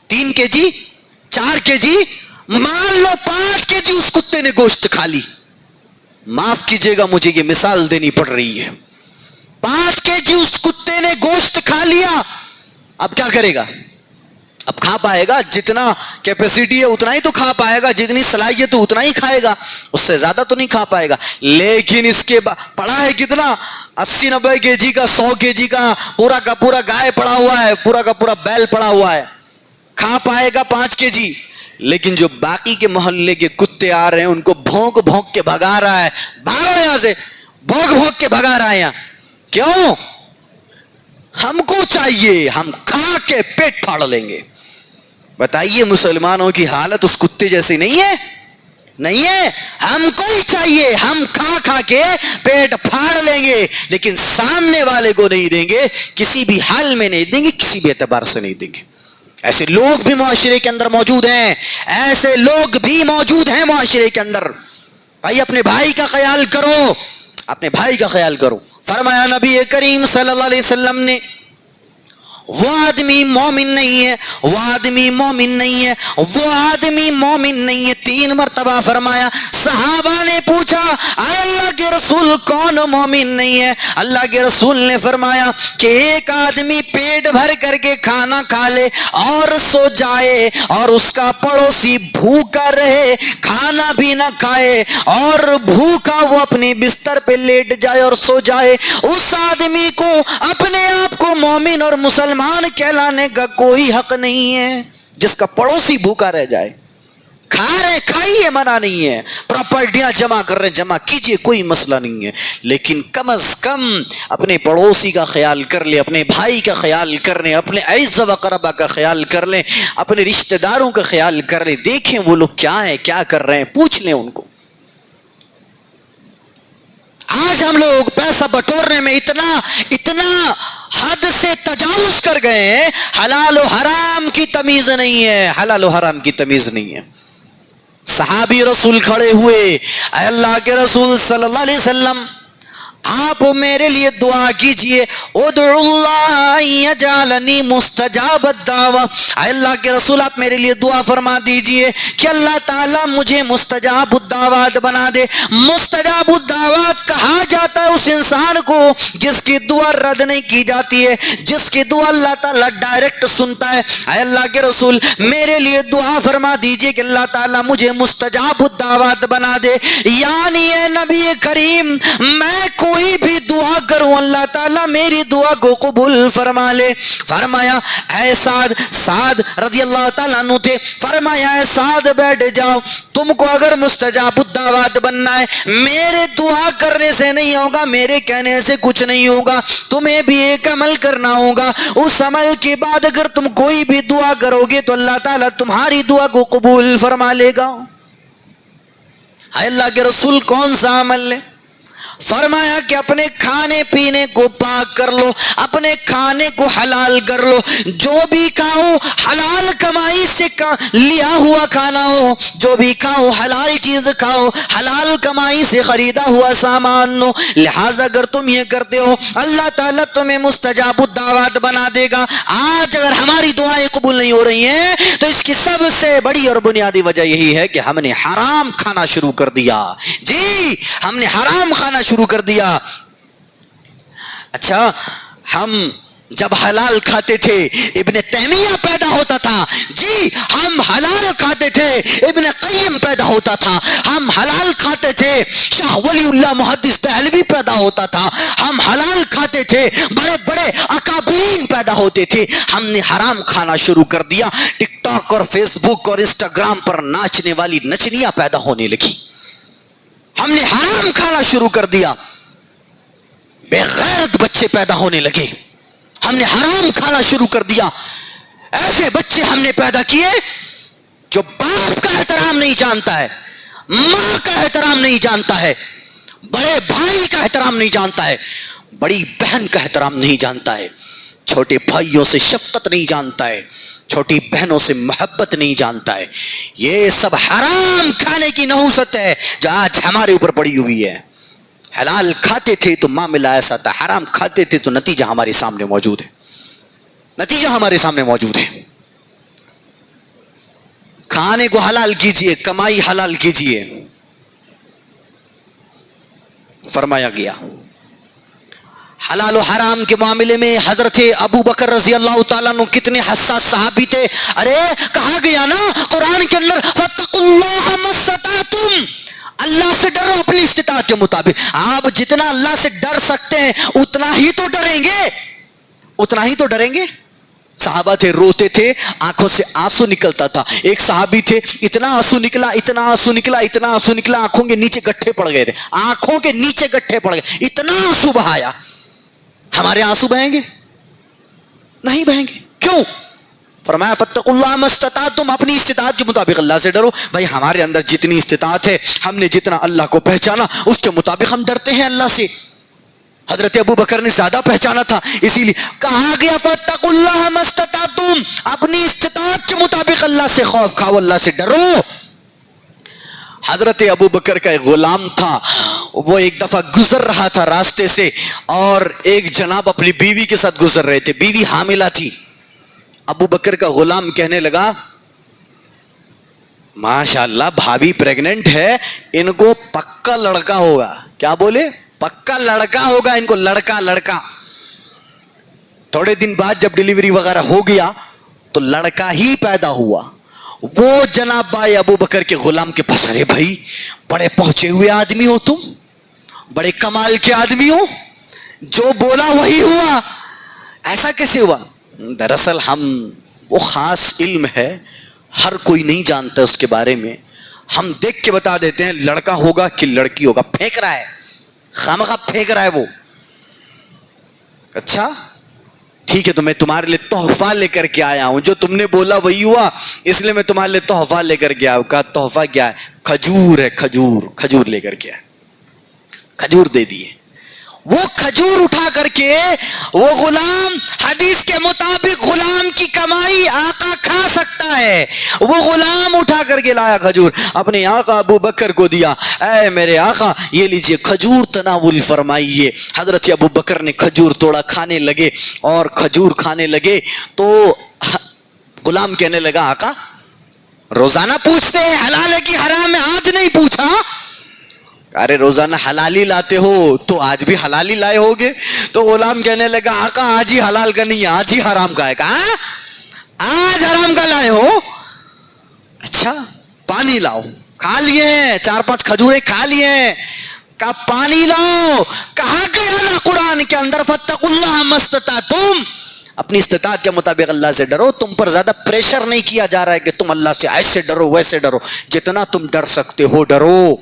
3 kg، 4 kg، مان لو 5 kg اس کتے نے گوشت کھا لی. معاف کیجیے گا مجھے یہ مثال دینی پڑ رہی ہے. 5 kg اس کتے نے گوشت کھا لیا. اب کیا کرے گا؟ اب کھا پائے گا، جتنا کیپیسٹی ہے اتنا ہی تو کھا پائے گا، جتنی صلاحیت اتنا ہی کھائے گا، اس سے زیادہ تو نہیں کھا پائے گا. لیکن اس کے پڑا ہے کتنا، 80-90 kg کا، 100 kg کا پورا گائے پڑا ہوا ہے، پورا کا پورا بیل پڑا ہوا ہے، کھا پائے گا 5 kg. لیکن جو باقی کے محلے کے کتے آ رہے ہیں ان کو بھونک بھونک کے بھگا رہا ہے، بھاگو یہاں سے، بھونک بھونک کے بھگا رہا ہے یہاں. کیوں؟ ہم کو چاہیے، ہم کھا کے پیٹ پھاڑ لیں گے. بتائیے مسلمانوں کی حالت اس کتے جیسی نہیں ہے؟ نہیں ہے. ہم کو ہی چاہیے، ہم کھا کھا کے پیٹ پھاڑ لیں گے، لیکن سامنے والے کو نہیں دیں گے، کسی بھی حال میں نہیں دیں گے، کسی بھی اعتبار سے نہیں دیں گے. ایسے لوگ بھی معاشرے کے اندر موجود ہیں، ایسے لوگ بھی موجود ہیں معاشرے کے اندر. بھائی اپنے بھائی کا خیال کرو، اپنے بھائی کا خیال کرو. فرمایا نبی کریم صلی اللہ علیہ وسلم نے، وہ آدمی مومن نہیں ہے، وہ آدمی مومن نہیں ہے، وہ آدمی مومن نہیں ہے. 3 مرتبہ فرمایا. صحابہ نے پوچھا اے اللہ کے رسول کون مومن نہیں ہے؟ اللہ کے رسول نے فرمایا کہ ایک آدمی پیٹ بھر کر کے کھانا کھا لے اور سو جائے، اور اس کا پڑوسی بھوکا رہے، کھانا بھی نہ کھائے اور بھوکا وہ اپنے بستر پہ لیٹ جائے اور سو جائے. اس آدمی کو اپنے آپ کو مومن اور مسلمان کہلانے کا کوئی حق نہیں ہے. جس کا پڑوسی بھوکا رہ جائے، کھا رہے کھائیے، منع نہیں ہے، پراپرٹیاں جمع کر رہے جمع کیجئے، کوئی مسئلہ نہیں ہے، لیکن کم از کم اپنے پڑوسی کا خیال کر لیں، اپنے بھائی کا خیال کر لیں، اپنے اعز و اقربا کا خیال کر لیں، اپنے رشتہ داروں کا خیال کر لیں. دیکھیں وہ لوگ کیا ہیں، کیا کر رہے ہیں، پوچھ لیں ان کو. آج ہم لوگ پیسہ بٹورنے میں اتنا حد سے تجاوز کر گئے ہیں، حلال و حرام کی تمیز نہیں ہے، حلال و حرام کی تمیز نہیں ہے. صحابی رسول کھڑے ہوئے، اے اللہ کے رسول صلی اللہ علیہ وسلم آپ میرے لیے دعا کیجئے، ادعو اللہ یجعلنی مستجاب الدعوہ، اے اللہ کے رسول آپ میرے لیے دعا فرما دیجئے کہ اللہ تعالیٰ مجھے مستجاب الدعوات بنا دے. مستجاب الدعوات کہا جاتا ہے اس انسان کو جس کی دعا رد نہیں کی جاتی ہے، جس کی دعا اللہ تعالیٰ ڈائریکٹ سنتا ہے. اے اللہ کے رسول میرے لیے دعا فرما دیجئے کہ اللہ تعالیٰ مجھے مستجاب الدعوات بنا دے. یعنی اے نبی کریم میں کوئی بھی دعا کروں اللہ تعالیٰ میری دعا کو قبول فرما لے. فرمایا اے سعد رضی اللہ تعالیٰ عنہ تھے، فرمایا اے سعد بیٹھ جاؤ، تم کو اگر مستجاب الدعوات بننا ہے میرے دعا کرنے سے نہیں ہوگا، میرے کہنے سے کچھ نہیں ہوگا، تمہیں بھی ایک عمل کرنا ہوگا. اس عمل کے بعد اگر تم کوئی بھی دعا کرو گے تو اللہ تعالیٰ تمہاری دعا کو قبول فرما لے گا. اے اللہ کے رسول کون سا عمل ہے؟ فرمایا کہ اپنے کھانے پینے کو پاک کر لو، اپنے کھانے کو حلال کر لو، جو بھی کھاؤ حلال کمائی سے لیا ہوا کھانا ہو، جو بھی کھاؤ حلال چیز کھاؤ، حلال کمائی سے خریدا ہوا سامان ہو. لہٰذا اگر تم یہ کرتے ہو اللہ تعالیٰ تمہیں مستجاب الدعوات بنا دے گا. آج اگر ہماری دعائیں قبول نہیں ہو رہی ہیں تو اس کی سب سے بڑی اور بنیادی وجہ یہی ہے کہ ہم نے حرام کھانا شروع کر دیا. جی ہم نے حرام کھانا شروع کر دیا. اچھا ہم جب حلال کھاتے تھے ابن تیمیہ پیدا ہوتا تھا، جی ہم حلال کھاتے تھے ابن قیم پیدا ہوتا تھا، ہم حلال کھاتے تھے شاہ ولی اللہ محدث دہلوی پیدا ہوتا تھا، ہم حلال کھاتے تھے بڑے بڑے اکابرین پیدا ہوتے تھے. ہم نے حرام کھانا شروع کر دیا. ٹک ٹاک اور فیس بک اور انسٹاگرام پر ناچنے والی نچنیاں پیدا ہونے لگی. ہم نے حرام کھانا شروع کر دیا. بے غیرت بچے پیدا ہونے لگے. ہم نے حرام کھانا شروع کر دیا. ایسے بچے ہم نے پیدا کیے جو باپ کا احترام نہیں جانتا ہے، ماں کا احترام نہیں جانتا ہے، بڑے بھائی کا احترام نہیں جانتا ہے، بڑی بہن کا احترام نہیں جانتا ہے، چھوٹے بھائیوں سے شفقت نہیں جانتا ہے، چھوٹی بہنوں سے محبت نہیں جانتا ہے. یہ سب حرام کھانے کی نحوست ہے جو آج ہمارے اوپر پڑی ہوئی ہے. حلال کھاتے تھے تو معاملہ ایسا تھا، حرام کھاتے تھے تو نتیجہ ہمارے سامنے موجود ہے. نتیجہ ہمارے سامنے موجود ہے. کھانے کو حلال کیجئے، کمائی حلال کیجئے. فرمایا گیا حلال و حرام کے معاملے میں حضرت ابو بکر رضی اللہ تعالیٰ عنہ کتنے حساس صحابی تھے. ارے کہا گیا نا قرآن کے اندر فاتقوا اللہ ما استطعتم، اللہ سے ڈرو اپنی استطاعت کے مطابق. آپ جتنا اللہ سے ڈر سکتے ہیں اتنا ہی تو ڈریں گے، اتنا ہی تو ڈریں گے. صحابہ تھے روتے تھے، آنکھوں سے آنسو نکلتا تھا. ایک صحابی تھے اتنا آنسو نکلا، اتنا آنسو نکلا، اتنا آنسو نکلا، آنکھوں کے نیچے گٹھے پڑ گئے تھے، آنکھوں کے نیچے گٹھے پڑ گئے، اتنا آنسو بہایا. ہمارے آنسو بہیں گے؟ نہیں بہیں گے. کیوں؟ فرمایا فاتقوا اللہ ما استطعتم، اپنی استطاعت کے مطابق اللہ سے ڈرو. بھائی ہمارے اندر جتنی استطاعت ہے، ہم نے جتنا اللہ کو پہچانا اس کے مطابق ہم ڈرتے ہیں اللہ سے. حضرت ابو بکر نے زیادہ پہچانا تھا، اسی لیے کہا گیا فاتقوا اللہ ما استطعتم، اپنی استطاعت کے مطابق اللہ سے خوف کھاؤ، اللہ سے ڈرو. حضرت ابو بکر کا ایک غلام تھا، وہ ایک دفعہ گزر رہا تھا راستے سے اور ایک جناب اپنی بیوی کے ساتھ گزر رہے تھے، بیوی حاملہ تھی. ابو بکر کا غلام کہنے لگا ماشاءاللہ بھابھی پریگننٹ ہے، ان کو پکا لڑکا ہوگا. کیا بولے؟ پکا لڑکا ہوگا ان کو، لڑکا لڑکا. تھوڑے دن بعد جب ڈیلیوری وغیرہ ہو گیا تو لڑکا ہی پیدا ہوا. وہ جناب بھائی ابو بکر کے غلام کے پاس، ارے بھائی بڑے پہنچے ہوئے آدمی ہو تم، بڑے کمال کے آدمی ہو، جو بولا وہی ہوا، ایسا کیسے ہوا؟ دراصل ہم وہ خاص علم ہے، ہر کوئی نہیں جانتا اس کے بارے میں، ہم دیکھ کے بتا دیتے ہیں لڑکا ہوگا کہ لڑکی ہوگا. پھینک رہا ہے، خامخواہ پھینک رہا ہے وہ. اچھا ٹھیک ہے تو میں تمہارے لیے تحفہ لے کر کے آیا ہوں، جو تم نے بولا وہی ہوا، اس لیے میں تمہارے لیے تحفہ لے کر کے آیا ہوں. کہا تحفہ کیا ہے؟ کھجور ہے، کھجور. کھجور لے کر کے آئے، کھجور دے دیے. وہ کھجور اٹھا کر کے وہ غلام، حدیث کے مطابق غلام کی کمائی آقا کھا سکتا ہے، وہ غلام اٹھا کر کے لایا کھجور، اپنے آقا ابو بکر کو دیا، اے میرے آقا یہ لیجئے کھجور تناول فرمائیے۔ حضرت ابو بکر نے کھجور توڑا، کھانے لگے، اور کھجور کھانے لگے تو غلام کہنے لگا آقا روزانہ پوچھتے ہیں حلال ہے کہ حرام ہے، آج نہیں پوچھا؟ ارے روزانہ حلالی لاتے ہو تو آج بھی حلالی لائے ہوگے؟ تو غلام کہنے لگا آقا آج ہی حلال کا نہیں ہے، آج ہی حرام کا ہے۔ کہا آج حرام کا لائے ہو؟ اچھا پانی لاؤ، کھا لیے ہیں، 4-5 کھجوریں کھا لیے ہیں، کہا پانی لاؤ، کہا گیا نا قرآن کے اندر فاتقوا اللہ ما استطعتم، اپنی استطاعت کے مطابق اللہ سے ڈرو، تم پر زیادہ پریشر نہیں کیا جا رہا ہے کہ تم اللہ سے ایسے ڈرو ویسے ڈرو، جتنا تم ڈر سکتے ہو ڈرو۔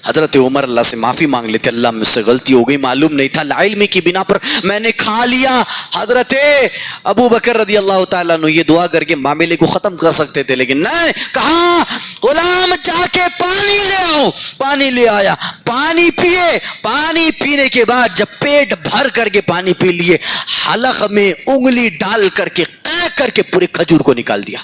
حضرت عمر اللہ سے معافی مانگ لیتے، اللہ مجھ سے غلطی ہو گئی، معلوم نہیں تھا، علم کی بنا پر میں نے کھا لیا۔ حضرت ابو بکر رضی اللہ تعالیٰ عنہ یہ دعا کر کے معاملے کو ختم کر سکتے تھے، لیکن نہیں، کہا غلام جا کے پانی لے آؤ، پانی لے آیا، پانی پیے، پانی پینے کے بعد جب پیٹ بھر کر کے پانی پی لیے، حلق میں انگلی ڈال کر کے قیق کر کے پورے کھجور کو نکال دیا،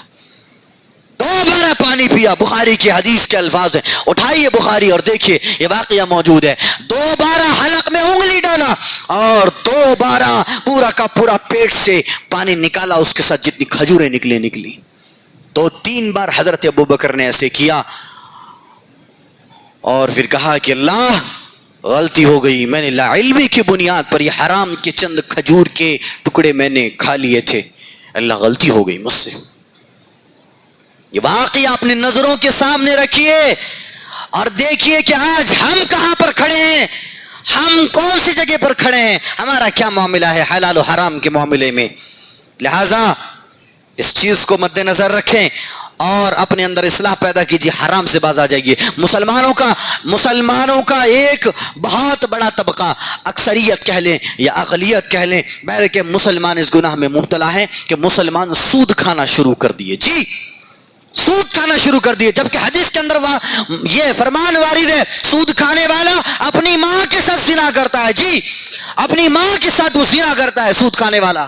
دوبارہ پانی پیا۔ بخاری کی حدیث کے الفاظ ہیں، اٹھائیے بخاری اور دیکھیے یہ واقعہ موجود ہے، دوبارہ حلق میں انگلی ڈالا اور دوبارہ پورا کا پورا پیٹ سے پانی نکالا، اس کے ساتھ جتنی کھجوریں نکلی تو 3 بار حضرت ابو بکر نے ایسے کیا اور پھر کہا کہ اللہ غلطی ہو گئی، میں نے لا علمی کی بنیاد پر یہ حرام کے چند کھجور کے ٹکڑے میں نے کھا لیے تھے، اللہ غلطی ہو گئی مجھ سے۔ یہ واقعہ اپنے نظروں کے سامنے رکھیے اور دیکھیے کہ آج ہم کہاں پر کھڑے ہیں، ہم کون سی جگہ پر کھڑے ہیں، ہمارا کیا معاملہ ہے حلال و حرام کے معاملے میں۔ لہذا اس چیز کو مد نظر رکھیں اور اپنے اندر اصلاح پیدا کیجیے، حرام سے باز آ جائیے۔ مسلمانوں کا ایک بہت بڑا طبقہ، اکثریت کہہ لیں یا اقلیت کہہ لیں، بہرکہ مسلمان اس گناہ میں مبتلا ہیں کہ مسلمان سود کھانا شروع کر دیے، جی سود کھانا شروع کر دیے، جبکہ حدیث کے اندر یہ فرمان وارد ہے سود کھانے والا اپنی ماں کے ساتھ زنا کرتا ہے، جی اپنی ماں کے ساتھ وہ زنا کرتا ہے سود کھانے والا۔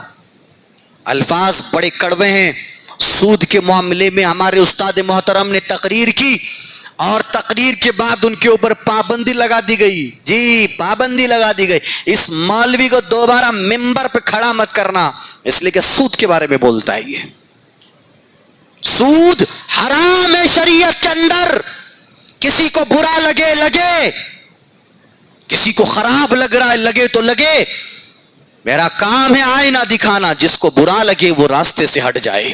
الفاظ بڑے کڑوے ہیں۔ سود کے معاملے میں ہمارے استاد محترم نے تقریر کی اور تقریر کے بعد ان کے اوپر پابندی لگا دی گئی، جی پابندی لگا دی گئی، اس مولوی کو دوبارہ ممبر پہ کھڑا مت کرنا، اس لیے کہ سود کے بارے میں بولتا ہے۔ یہ سود حرام ہے شریعت کے اندر، کسی کو برا لگے، کسی کو خراب لگ رہا ہے لگے تو لگے، میرا کام ہے آئینہ دکھانا، جس کو برا لگے وہ راستے سے ہٹ جائے۔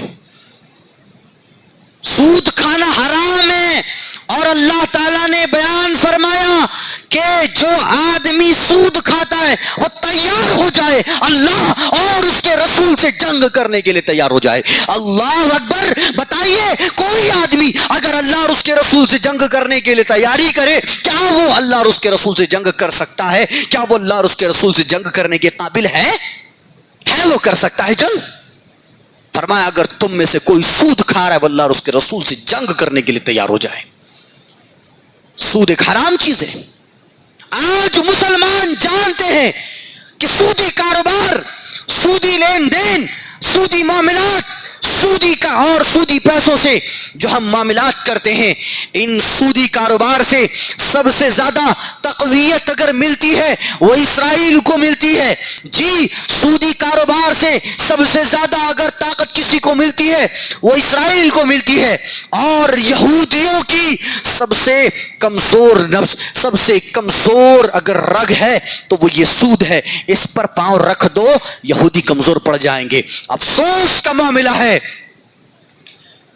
سود کھانا حرام ہے اور اللہ تعالیٰ نے بیان فرمایا کہ جو آدمی سود کھاتا ہے وہ تیار ہو جائے اللہ اور اس کے رسول سے جنگ کرنے کے لیے تیار ہو جائے۔ اللہ اکبر! بتائیے کوئی آدمی اگر اللہ اور اس کے رسول سے جنگ کرنے کے لیے تیاری کرے، کیا وہ اللہ اور اس کے رسول سے جنگ کر سکتا ہے؟ کیا وہ اللہ اور اس کے رسول سے جنگ کرنے کے قابل ہے وہ کر سکتا ہے جنگ؟ فرمایا اگر تم میں سے کوئی سود کھا رہا ہے وہ اللہ اور اس کے رسول سے جنگ کرنے کے لیے تیار ہو جائے۔ سود ایک حرام چیز ہے۔ آج مسلمان جانتے ہیں کہ سودی کاروبار، سودی لین دین، سودی معاملات، سودی کا اور سودی پیسوں سے جو ہم معاملات کرتے ہیں، ان سودی کاروبار سے سب سے زیادہ تقویت اگر ملتی ہے وہ اسرائیل کو ملتی ہے، جی سودی کاروبار سے سب سے زیادہ اگر طاقت کسی کو ملتی ہے وہ اسرائیل کو ملتی ہے، اور یہودیوں کی سب سے کمزور نفس، سب سے کمزور اگر رگ ہے تو وہ یہ سود ہے، اس پر پاؤں رکھ دو یہودی کمزور پڑ جائیں گے۔ افسوس کا معاملہ ہے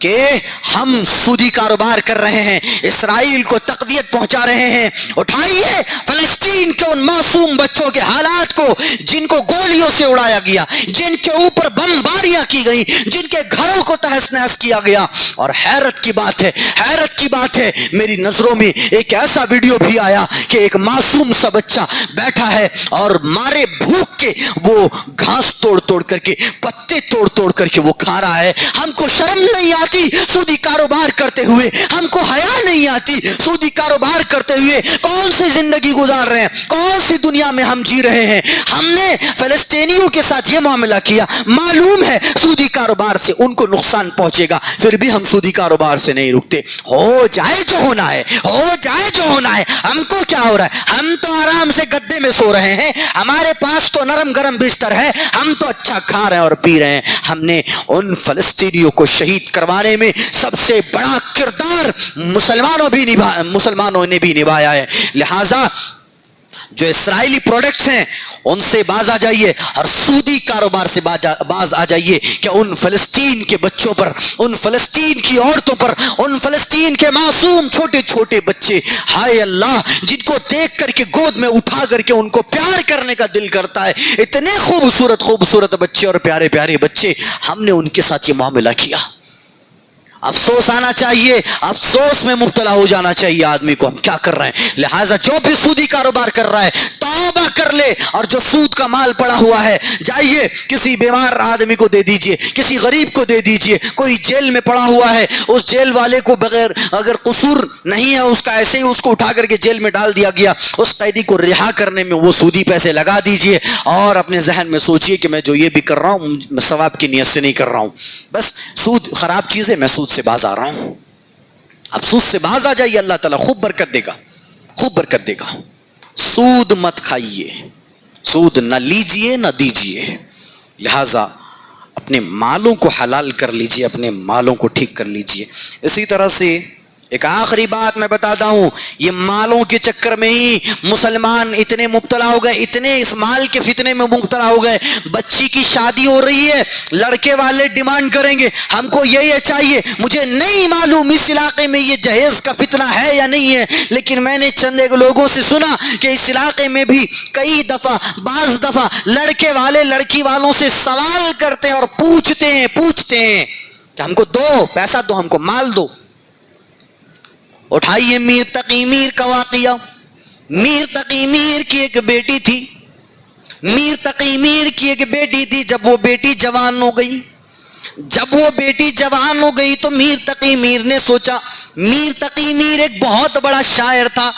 کہ ہم سودی کاروبار کر رہے ہیں، اسرائیل کو تقویت پہنچا رہے ہیں۔ اٹھائیے فلسطین کے ان معصوم بچوں کے حالات کو جن کو گولیوں سے اڑایا گیا، جن کے اوپر بمباریاں کی گئی، جن کے گھروں کو تہس نہس کیا گیا، اور حیرت کی بات ہے میری نظروں میں ایک ایسا ویڈیو بھی آیا کہ ایک معصوم سا بچہ بیٹھا ہے اور مارے بھوک کے وہ گھاس توڑ کر کے، پتے توڑ کر کے وہ کھا رہا ہے۔ ہم کو شرم نہیں آتی آتی سودی کاروبار کرتے ہوئے؟ ہم کو حیا نہیں آتی سودی کاروبار کرتے ہوئے؟ کون سی زندگی گزار رہے ہیں، کون سی دنیا میں ہم جی رہے ہیں؟ ہم نے فلسطینیوں کے ساتھ یہ معاملہ کیا، معلوم ہے سودی کاروبار سے ان کو نقصان پہنچے گا، پھر بھی ہم سودی کاروبار سے نہیں رکتے۔ ہو جائے جو ہونا ہے، ہو جائے جو ہونا ہے، ہم کو کیا ہو رہا ہے؟ ہم تو آرام سے گدے میں سو رہے ہیں، ہمارے پاس تو نرم گرم بستر ہے، ہم تو اچھا کھا رہے ہیں اور پی رہے ہیں۔ ہم نے ان فلسطینیوں کو شہید کروانے میں سب سے بڑا کردار مسلمانوں نے بھی نبھایا ہے۔ لہذا جو اسرائیلی پروڈکٹس ہیں ان سے باز آ جائیے اور سودی کاروبار سے باز آ جائیے کہ ان فلسطین کے بچوں پر، ان فلسطین کی عورتوں پر، ان فلسطین کے معصوم چھوٹے چھوٹے بچے، ہائے اللہ، جن کو دیکھ کر کے گود میں اٹھا کر کے ان کو پیار کرنے کا دل کرتا ہے، اتنے خوبصورت خوبصورت بچے اور پیارے پیارے بچے، ہم نے ان کے ساتھ یہ معاملہ کیا۔ افسوس آنا چاہیے، افسوس میں مبتلا ہو جانا چاہیے آدمی کو، ہم کیا کر رہے ہیں۔ لہٰذا جو بھی سودی کاروبار کر رہا ہے توبہ کر لے، اور جو سود کا مال پڑا ہوا ہے جائیے کسی بیمار آدمی کو دے دیجئے، کسی غریب کو دے دیجئے، کوئی جیل میں پڑا ہوا ہے اس جیل والے کو بغیر اگر قصور نہیں ہے اس کا، ایسے ہی اس کو اٹھا کر کے جیل میں ڈال دیا گیا، اس قیدی کو رہا کرنے میں وہ سودی پیسے لگا دیجئے، اور اپنے ذہن میں سوچئے کہ میں جو یہ بھی کر رہا ہوں میں ثواب کی نیت سے نہیں کر رہا ہوں، بس سود خراب چیز ہے، میں سود سے باز آ رہا ہوں۔ اب سود سے باز آ جائیے، اللہ تعالیٰ خوب برکت دے گا، خوب برکت دے گا۔ سود مت کھائیے، سود نہ لیجئے نہ دیجئے، لہذا اپنے مالوں کو حلال کر لیجئے، اپنے مالوں کو ٹھیک کر لیجئے۔ اسی طرح سے ایک آخری بات میں بتاتا ہوں، یہ مالوں کے چکر میں ہی مسلمان اتنے مبتلا ہو گئے، اتنے اس مال کے فتنے میں مبتلا ہو گئے۔ بچی کی شادی ہو رہی ہے، لڑکے والے ڈیمانڈ کریں گے ہم کو یہ چاہیے، مجھے نہیں معلوم اس علاقے میں یہ جہیز کا فتنہ ہے یا نہیں ہے، لیکن میں نے چند ایک لوگوں سے سنا کہ اس علاقے میں بھی کئی دفعہ، بعض دفعہ لڑکے والے لڑکی والوں سے سوال کرتے ہیں اور پوچھتے ہیں کہ ہم کو دو پیسہ دو، ہم کو مال دو۔ اٹھائیے میر تقی میر کا واقعہ۔ میر تقی میر کی ایک بیٹی تھی، میر تقی میر کی ایک بیٹی تھی، جب وہ بیٹی جوان ہو گئی تو میر تقی میر نے سوچا، میر تقی میر ایک بہت بڑا شاعر تھا،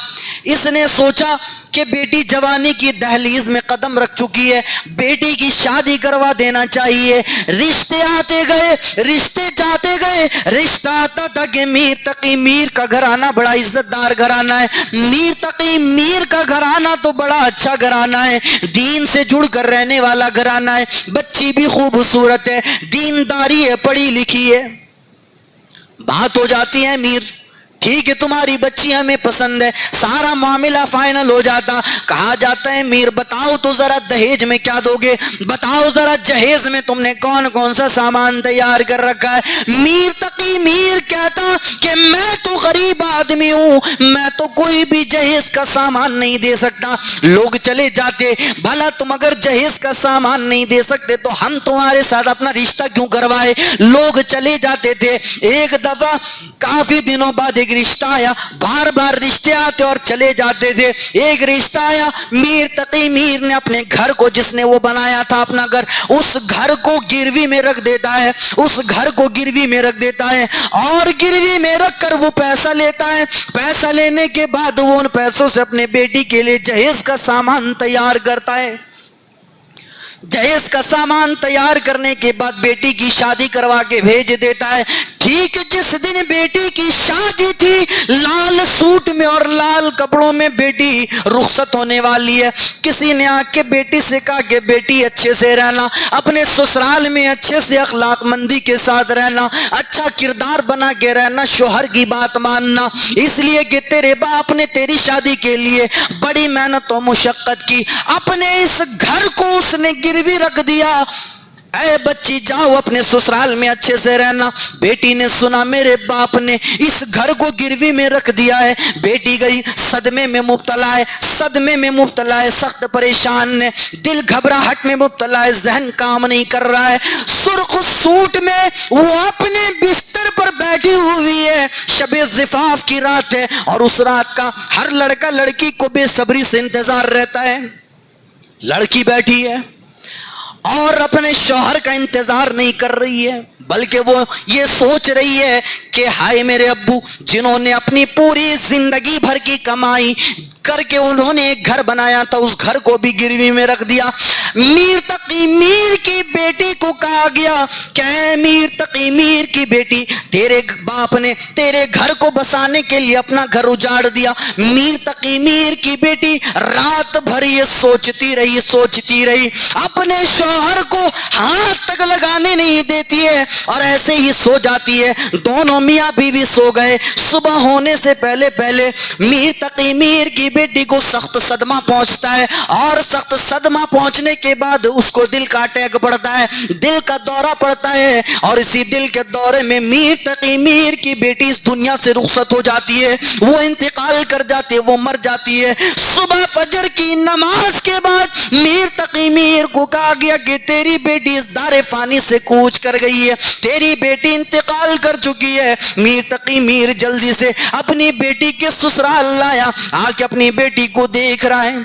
اس نے سوچا کہ بیٹی جوانی کی دہلیز میں قدم رکھ چکی ہے، بیٹی کی شادی کروا دینا چاہیے۔ رشتے آتے گئے، رشتے جاتے گئے، رشتہ آتا تھا کہ میر تقی میر کا گھرانہ بڑا عزت دار گھرانہ ہے، میر تقی میر کا گھرانہ تو بڑا اچھا گھرانہ ہے، دین سے جڑ کر رہنے والا گھرانہ ہے، بچی بھی خوبصورت ہے، دینداری ہے، پڑھی لکھی ہے۔ بات ہو جاتی ہے میر، ٹھیک ہے تمہاری بچی ہمیں پسند ہے، سارا معاملہ فائنل ہو جاتا، کہا جاتا ہے میر بتاؤ تو ذرا دہیج میں کیا دو گے، بتاؤ ذرا جہیز میں تم نے کون کون سا سامان تیار کر رکھا ہے۔ میر تقی میر کہتا کہ میں تو غریب آدمی ہوں، میں تو کوئی بھی جہیز کا سامان نہیں دے سکتا۔ لوگ چلے جاتے، بھلا تم اگر جہیز کا سامان نہیں دے سکتے تو ہم تمہارے ساتھ اپنا رشتہ کیوں کروائے۔ لوگ چلے جاتے تھے، ایک دفعہ کافی دنوں بعد ایک رشتہ آیا، بار بار رشتے آتے اور چلے جاتے تھے، ایک رشتہ آیا، میر تقی میر نے اپنے گھر کو، جس نے وہ بنایا تھا اپنا گھر، اس گھر کو گروی میں رکھ دیتا ہے، اس گھر کو گروی میں رکھ دیتا ہے، اور گروی میں رکھ کر وہ پیسہ لیتا ہے، پیسہ لینے کے بعد وہ ان پیسوں سے اپنے بیٹی کے لیے جہیز کا سامان تیار کرتا ہے۔ جہیز کا سامان تیار کرنے کے بعد بیٹی کی شادی کروا کے بھیج دیتا ہے۔ ٹھیک جس دن بیٹی کی شادی تھی، لال سوٹ میں اور لال کپڑوں میں بیٹی رخصت ہونے والی ہے، کسی نے آ کے بیٹی سے کہا کہ بیٹی اچھے سے رہنا، اپنے سسرال میں اچھے سے اخلاق مندی کے ساتھ رہنا، اچھا کردار بنا کے رہنا، شوہر کی بات ماننا، اس لیے کہ تیرے باپ نے تیری شادی کے لیے بڑی محنت و مشقت کی، اپنے اس گھر کو اس نے گروی رکھ دیا، اے بچی جاؤ اپنے سسرال میں اچھے سے رہنا۔ بیٹی نے سنا میرے باپ نے اس گھر کو گروی میں رکھ دیا ہے، بیٹی گئی، صدمے میں مبتلا ہے، سخت پریشان ہے، دل گھبراہٹ میں مبتلا ہے، ذہن کام نہیں کر رہا ہے، سرخ سوٹ میں وہ اپنے بستر پر بیٹھی ہوئی ہے، شب زفاف کی رات ہے، اور اس رات کا ہر لڑکا لڑکی کو بے صبری سے انتظار رہتا ہے۔ لڑکی بیٹھی ہے اور اپنے شوہر کا انتظار نہیں کر رہی ہے، بلکہ وہ یہ سوچ رہی ہے کہ ہائے میرے ابو جنہوں نے اپنی پوری زندگی بھر کی کمائی کر کے انہوں نے ایک گھر بنایا تھا، اس گھر کو بھی گروی میں رکھ دیا۔ میر تقی میر کی بیٹی کو کہا گیا کہ اے میر تقی میر کی بیٹی، تیرے باپ نے تیرے گھر کو بسانے کے لیے اپنا گھر اجاڑ دیا۔ میر تقی میر کی بیٹی رات بھر یہ سوچتی رہی، اپنے شوہر کو ہاتھ تک لگانے نہیں دیتی ہے اور ایسے ہی سو جاتی ہے۔ دونوں میاں بیوی سو گئے۔ صبح ہونے سے پہلے میر تقی میر کی بیٹی کو سخت صدمہ پہنچتا ہے، اور سخت صدمہ پہنچنے کے بعد اس کو دل کا اٹیک پڑتا ہے، دل کا دورہ پڑتا ہے، اور اسی دل کے دورے میں میر تقی میر کی بیٹی اس دنیا سے رخصت ہو جاتی ہے، وہ انتقال کر جاتی ہے، وہ مر جاتی ہے۔ صبح فجر کی نماز کے بعد میر تقی میر کو کہا گیا کہ تیری بیٹی اس دار فانی سے کوچ کر گئی ہے، تیری بیٹی انتقال کر چکی ہے۔ میر تقی میر جلدی سے اپنی بیٹی کے سسرال لایا، آ کے اپنی بیٹی کو دیکھ رہا ہے،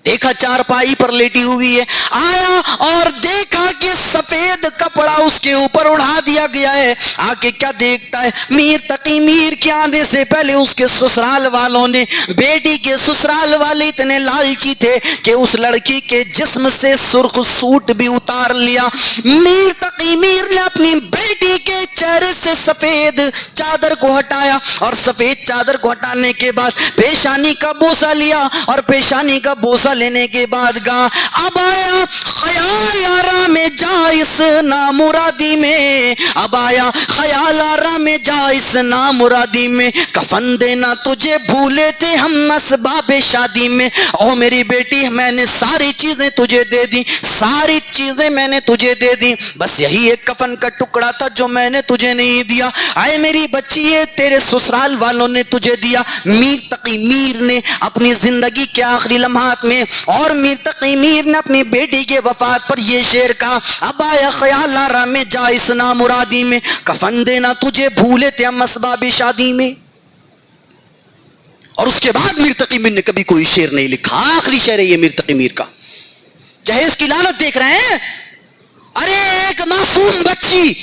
دیکھا چارپائی پر لیٹی ہوئی ہے، آیا اور دیکھا کہ سفید کپڑا اس کے اوپر اڑا دیا گیا ہے۔ آ کے کیا دیکھتا ہے، میر تقی میر کے آنے سے پہلے اس کے سسرال والوں نے، بیٹی کے سسرال والے اتنے لالچی تھے کہ اس لڑکی کے جسم سے سرخ سوٹ بھی اتار لیا۔ میر تقی میر نے اپنی بیٹی کے چہرے سے سفید چادر کو ہٹایا، اور سفید چادر کو ہٹانے کے بعد پیشانی کا بوسہ لیا، اور پیشانی کا بوسہ لینے کے بعد کہا اب آیا خیال آرام جا اس نامرادی میں، اب آیا خیال آرام جا اس نامرادی میں، کفن دینا تجھے بھولے تھے ہم اسباب شادی میں۔ او میری بیٹی میں نے ساری چیزیں تجھے دے دی، ساری چیزیں میں نے تجھے دے دی، بس یہی ایک کفن کا ٹکڑا تھا جو میں نے تجھے نہیں دیا۔ اے میری بچی یہ تیرے سسرال والوں نے تجھے دیا۔ میر تقی میر نے اپنی زندگی کے آخری لمحات میں، اور میر تقی میر نے اپنی بیٹی کے وفات پر یہ شعر کہا اب آیا خیال آرام جا اس نامرادی میں، کفن دینا تجھے بھولے تھے ہم اسباب شادی میں۔ اور اس کے بعد میر تقی میر نے کبھی کوئی شعر نہیں لکھا، آخری شعر ہے یہ میر تقی میر کا۔ جہیز کی لعنت دیکھ رہے ہیں، ارے ایک معصوم بچی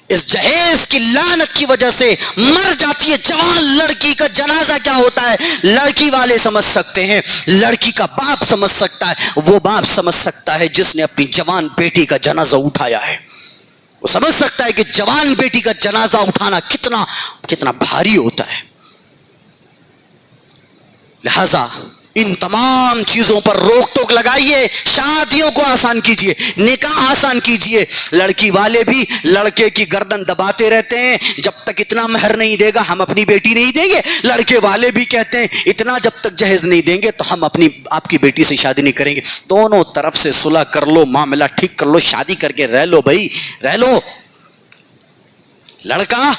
اس جہیز کی لعنت کی وجہ سے مر جاتی ہے، جوان لڑکی کا جنازہ کیا ہوتا ہے لڑکی والے سمجھ سکتے ہیں، لڑکی کا باپ سمجھ سکتا ہے، وہ باپ سمجھ سکتا ہے جس نے اپنی جوان بیٹی کا جنازہ اٹھایا ہے، وہ سمجھ سکتا ہے کہ جوان بیٹی کا جنازہ اٹھانا کتنا بھاری ہوتا ہے۔ لہذا ان تمام چیزوں پر روک ٹوک لگائیے، شادیوں کو آسان کیجیے، نکاح آسان کیجیے۔ لڑکی والے بھی لڑکے کی گردن دباتے رہتے ہیں، جب تک اتنا مہر نہیں دے گا ہم اپنی بیٹی نہیں دیں گے۔ لڑکے والے بھی کہتے ہیں اتنا جب تک جہیز نہیں دیں گے تو ہم آپ کی بیٹی سے شادی نہیں کریں گے۔ دونوں طرف سے صلح کر لو، معاملہ ٹھیک کر لو، شادی کر کے رہ لو بھائی، رہ لو۔ لڑکا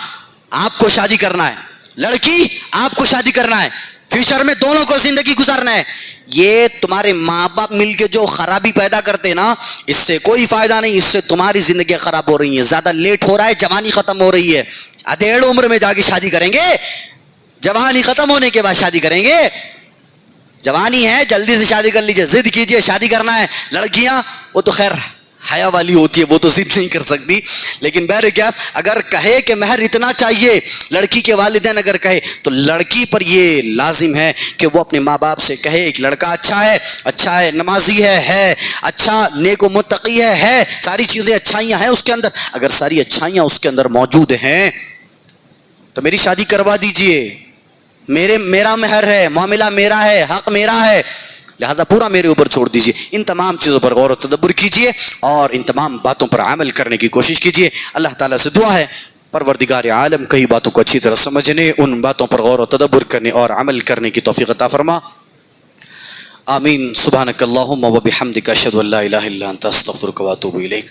آپ کو شادی کرنا ہے، لڑکی آپ کو شادی کرنا ہے، فیوچر میں دونوں کو زندگی گزارنا ہے۔ یہ تمہارے ماں باپ مل کے جو خرابی پیدا کرتے نا، اس سے کوئی فائدہ نہیں، اس سے تمہاری زندگی خراب ہو رہی ہے، زیادہ لیٹ ہو رہا ہے، جوانی ختم ہو رہی ہے۔ ادھیڑ عمر میں جا کے شادی کریں گے، جوانی ختم ہونے کے بعد شادی کریں گے۔ جوانی ہے جلدی سے شادی کر لیجیے، ضد کیجیے شادی کرنا ہے۔ لڑکیاں وہ تو خیر حیا والی ہوتی ہے، وہ تو ضد نہیں کر سکتی، لیکن بہر کیا اگر کہے کہ مہر اتنا چاہیے، لڑکی کے والدین اگر کہے تو لڑکی پر یہ لازم ہے کہ وہ اپنے ماں باپ سے کہے ایک لڑکا اچھا ہے، نمازی ہے اچھا نیک و متقی ہے، ساری چیزیں اچھائیاں ہیں اس کے اندر، اگر ساری اچھائیاں اس کے اندر موجود ہیں تو میری شادی کروا دیجئے، میرا مہر ہے، معاملہ میرا ہے، حق میرا ہے، لہذا پورا میرے اوپر چھوڑ دیجئے۔ ان تمام چیزوں پر غور و تدبر کیجئے اور ان تمام باتوں پر عمل کرنے کی کوشش کیجئے۔ اللہ تعالیٰ سے دعا ہے پروردگار عالم کئی باتوں کو اچھی طرح سمجھنے، ان باتوں پر غور و تدبر کرنے اور عمل کرنے کی توفیق عطا فرما۔ آمین۔ سبحانک اللہم و بحمدک اشہد ان لا الہ الا انت استغفرک و اتوب الیک۔